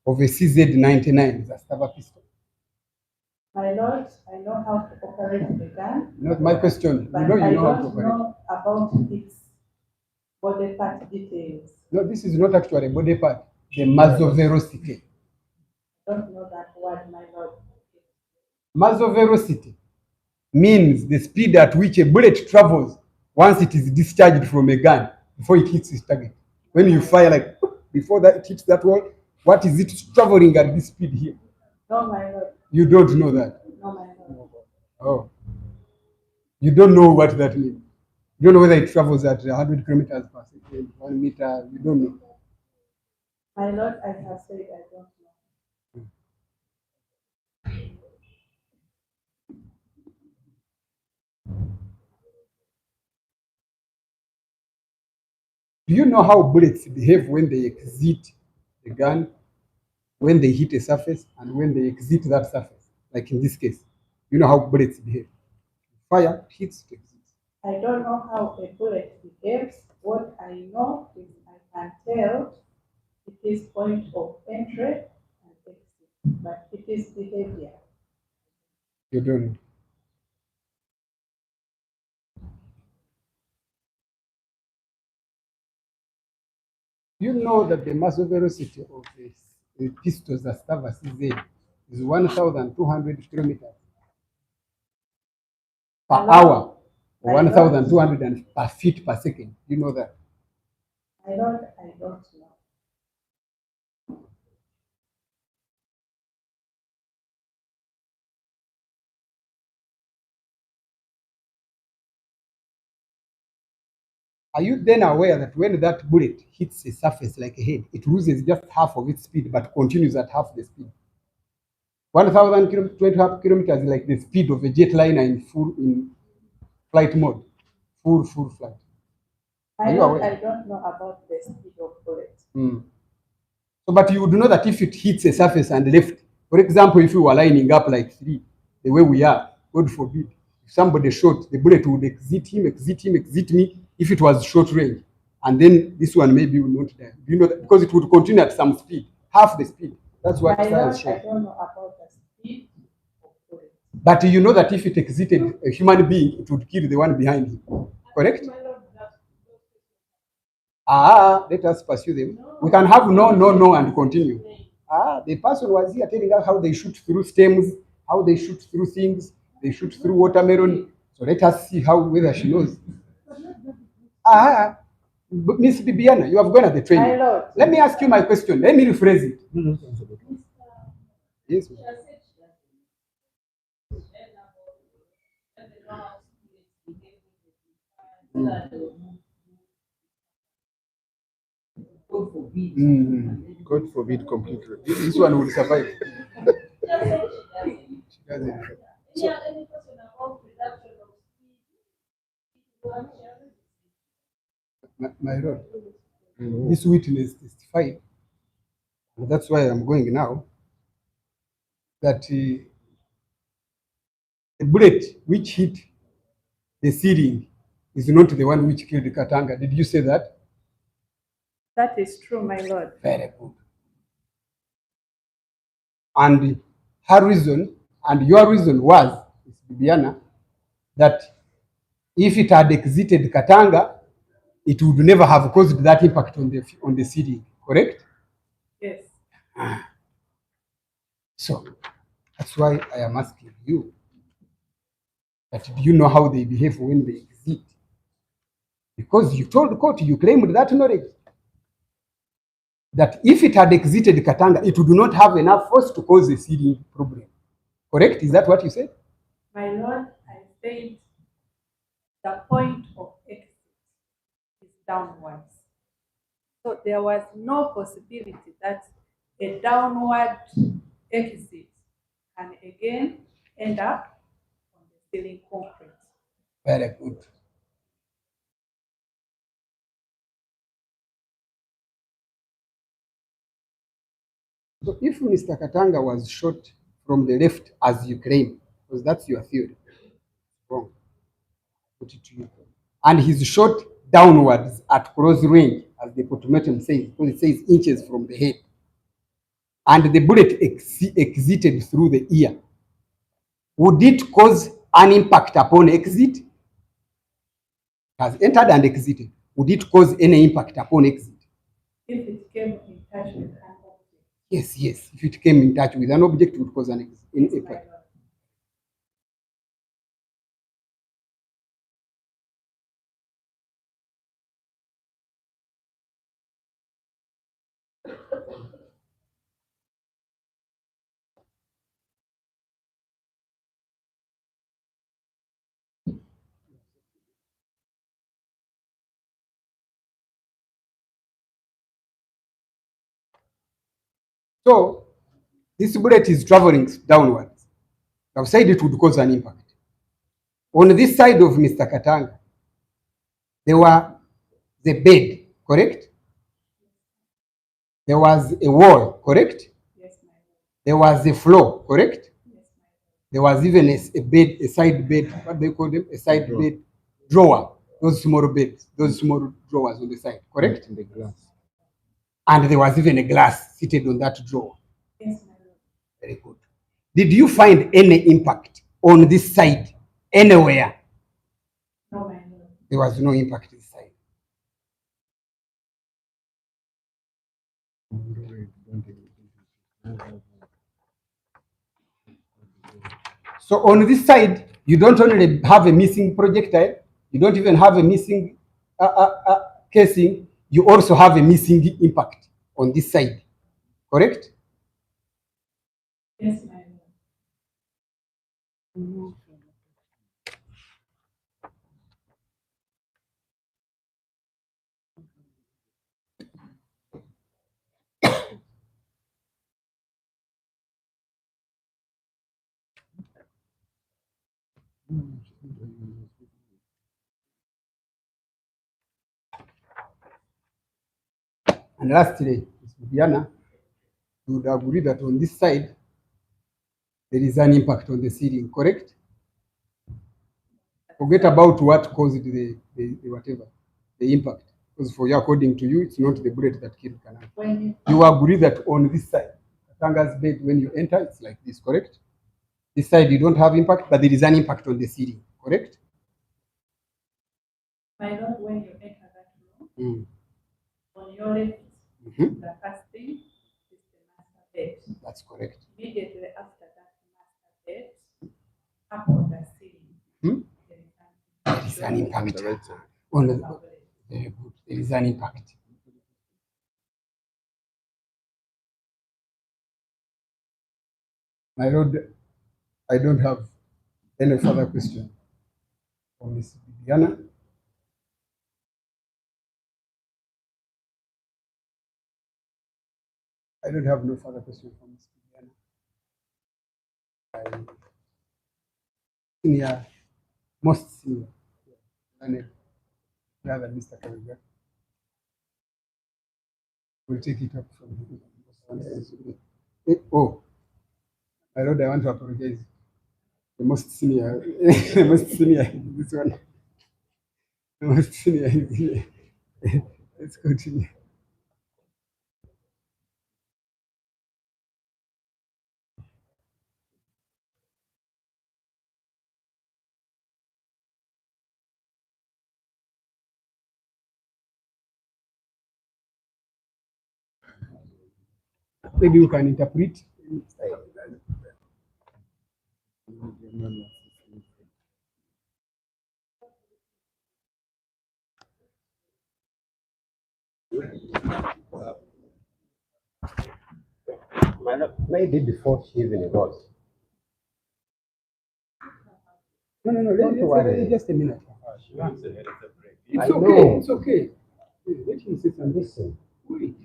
S2: of a CZ99 Zastava pistol?
S4: My lord, I know how to operate the gun,
S2: Not my question.
S4: but
S2: You know
S4: I
S2: you know how to
S4: don't
S2: operate.
S4: know about its body part details.
S2: No, this is not actually a body part. The muzzle velocity.
S4: I don't know that word, my lord.
S2: Muzzle velocity means the speed at which a bullet travels once it is discharged from a gun before it hits its target. When you fire, like before that it hits that wall, what is it traveling at this speed here?
S4: No, my lord.
S2: You don't know that.
S4: No, my lord.
S2: Oh. You don't know what that means. You don't know whether it travels at 100 kilometers per second, 1 meter. You don't know.
S4: My lord, I have said I don't know.
S2: Do you know how bullets behave when they exit the gun, when they hit a surface, and when they exit that surface? Like in this case, you know how bullets behave. Fire hits to exit.
S4: I don't know how a bullet behaves. What I know is I can tell it is point of entry and exit, but it is behavior.
S2: You don't know. You know that the muzzle velocity of the pistols that serve as CZ is 1,200 kilometers per hour, or 1,200 per feet per second. You know that.
S4: My lord, I don't know.
S2: Are you then aware that when that bullet hits a surface like a head, it loses just half of its speed but continues at half the speed? 1,020 kilometers is like the speed of a jetliner in flight mode, full flight.
S4: My lord, I don't know about the speed of bullets.
S2: So, but you would know that if it hits a surface and left, for example, if you were lining up like three, the way we are, God forbid, if somebody shot, the bullet would exit him, exit me, if it was short range. And then this one maybe will not die. Do you know that? Because it would continue at some speed, half the speed. That's what
S4: My lord,
S2: science
S4: I
S2: shows.
S4: don't know about the speed of bullets.
S2: But you know that if it exited a human being, it would kill the one behind him. Correct? Let us pursue them. We can have no, and continue. The person was here telling us how they shoot through stems, how they shoot through things, they shoot through watermelon. So let us see whether she knows. Miss Bibiana, you have gone at the training.
S4: My lord.
S2: Let me ask you my question. Let me rephrase it. Yes.
S1: God forbid completely.
S2: This one will survive.
S5: She
S2: doesn't.
S5: Yeah, any question about reduction of speed?
S2: My lord, this witness testified, and that's why I'm going now, that the bullet which hit the ceiling is not the one which killed Katanga. Did you say that?
S4: That is true, my lord.
S2: Very good. And her reason and your reason was, Bibiana, that if it had exited Katanga, it would never have caused that impact on the ceiling, correct?
S4: Yes.
S2: So that's why I am asking you that do you know how they behave when they exit? Because you told the court, you claimed that knowledge, that if it had exited Katanga, it would not have enough force to cause a ceiling problem. Correct? Is that what you said?
S4: My lord, I said the point of exit is downwards. So there was no possibility that a downward exit can again end up on the ceiling concrete.
S2: Very good. So if Mr. Katanga was shot from the left as you claim, because that's your theory, wrong. Put it to you. And he's shot downwards at close range, as the potomatum says, because it says inches from the head. And the bullet exited through the ear. Would it cause an impact upon exit? It has entered and exited. Would it cause any impact upon exit?
S4: If it came in touch with an object.
S2: Yes, yes. If it came in touch with an object, it would cause an impact. So this bullet is traveling downwards. I've said it would cause an impact. On this side of Mr. Katanga, there were the bed, correct? There was a wall, correct?
S4: Yes, my lord.
S2: There was a floor, correct?
S4: Yes, my lord.
S2: There was even a bed, a side bed, what do they call them? A side bed drawer. Those small beds, those small drawers on the side, correct?
S1: In the glass.
S2: And there was even a glass seated on that drawer.
S4: Yes, my lord.
S2: Very good. Did you find any impact on this side anywhere?
S4: No, my lord.
S2: There was no impact this side. So on this side, you don't only have a missing projectile, you don't even have a missing casing, you also have a missing impact on this side, correct?
S4: Yes, my lord.
S2: And lastly, Ms. Bibiana, you would agree that on this side, there is an impact on the ceiling, correct? Forget about what caused the whatever, the impact. Because for you, according to you, it's not the bullet that killed Kananga. You agree that on this side, Katanga's bed, when you enter, it's like this, correct? This side, you don't have impact, but there is an impact on the ceiling, correct?
S4: My lord, when you enter that room, on your left,
S2: Mhm.
S4: the first thing is the master bed.
S2: That's correct.
S4: Immediately after that master bed, up on the ceiling,
S2: There is an impact. On the, very good. There is an impact. My lord, I don't have any further question for Ms. Bibiana. I don't have no further question for Ms. Bibiana. Senior, most senior, rather Mr. Kawiga. We'll take it up from here. Oh, my lord, I want to apologize. The most senior, the most senior, this one. The most senior is here. Let's continue. Maybe you can interpret.
S6: Maybe before she even goes.
S2: No,
S6: Don't worry.
S2: just a minute. It's
S6: I
S2: okay.
S6: know.
S2: It's okay. Let him say something.
S6: Listen,
S2: Wait.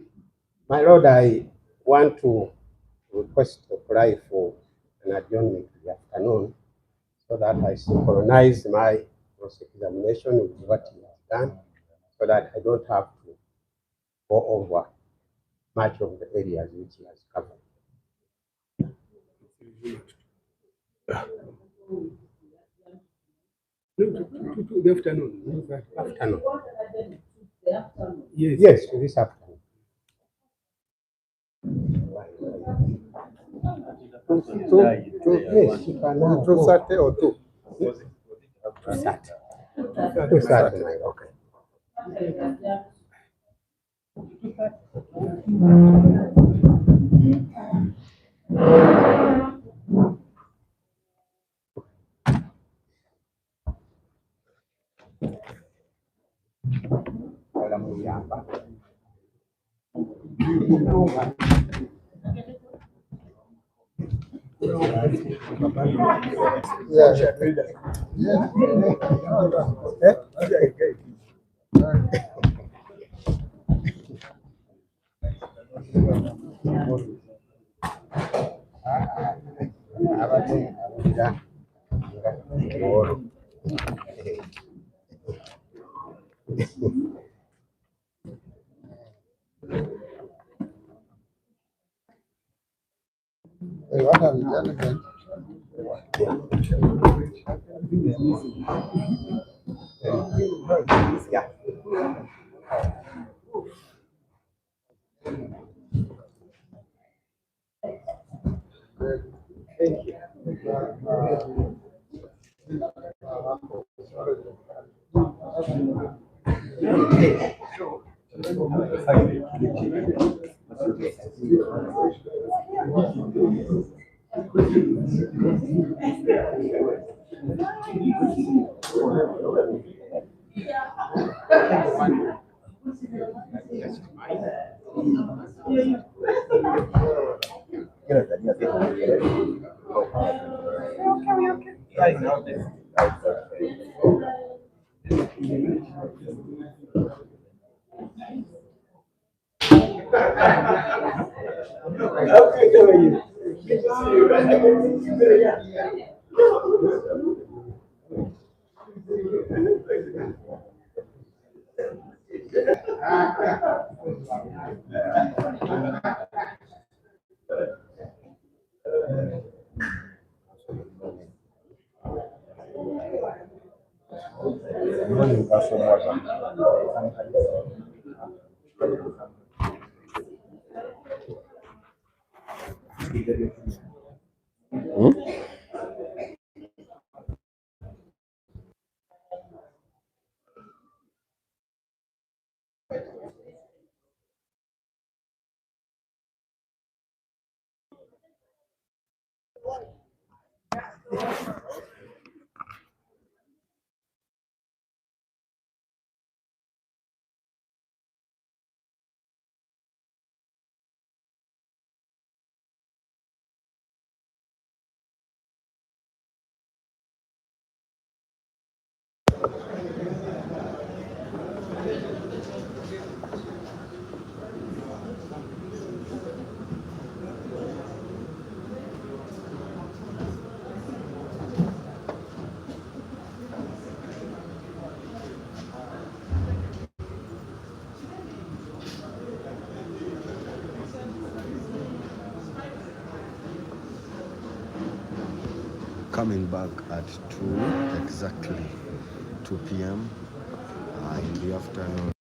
S6: my lord, I want to request to apply for an adjournment in the afternoon so that I synchronize my cross-examination with what he has done so that I don't have to go over much of the areas which he has covered.
S2: No, to the afternoon.
S6: Afternoon.
S2: Yes.
S6: Yes, to this afternoon. Yes, you can now go.
S2: 2:30 or 2?
S6: 2:30. 2:30, my lord.
S5: Okay.
S6: Wala muyamba.
S2: What have you done again?
S6: Yeah. Thank you.
S7: Coming back at 2 exactly 2 p.m. In the afternoon.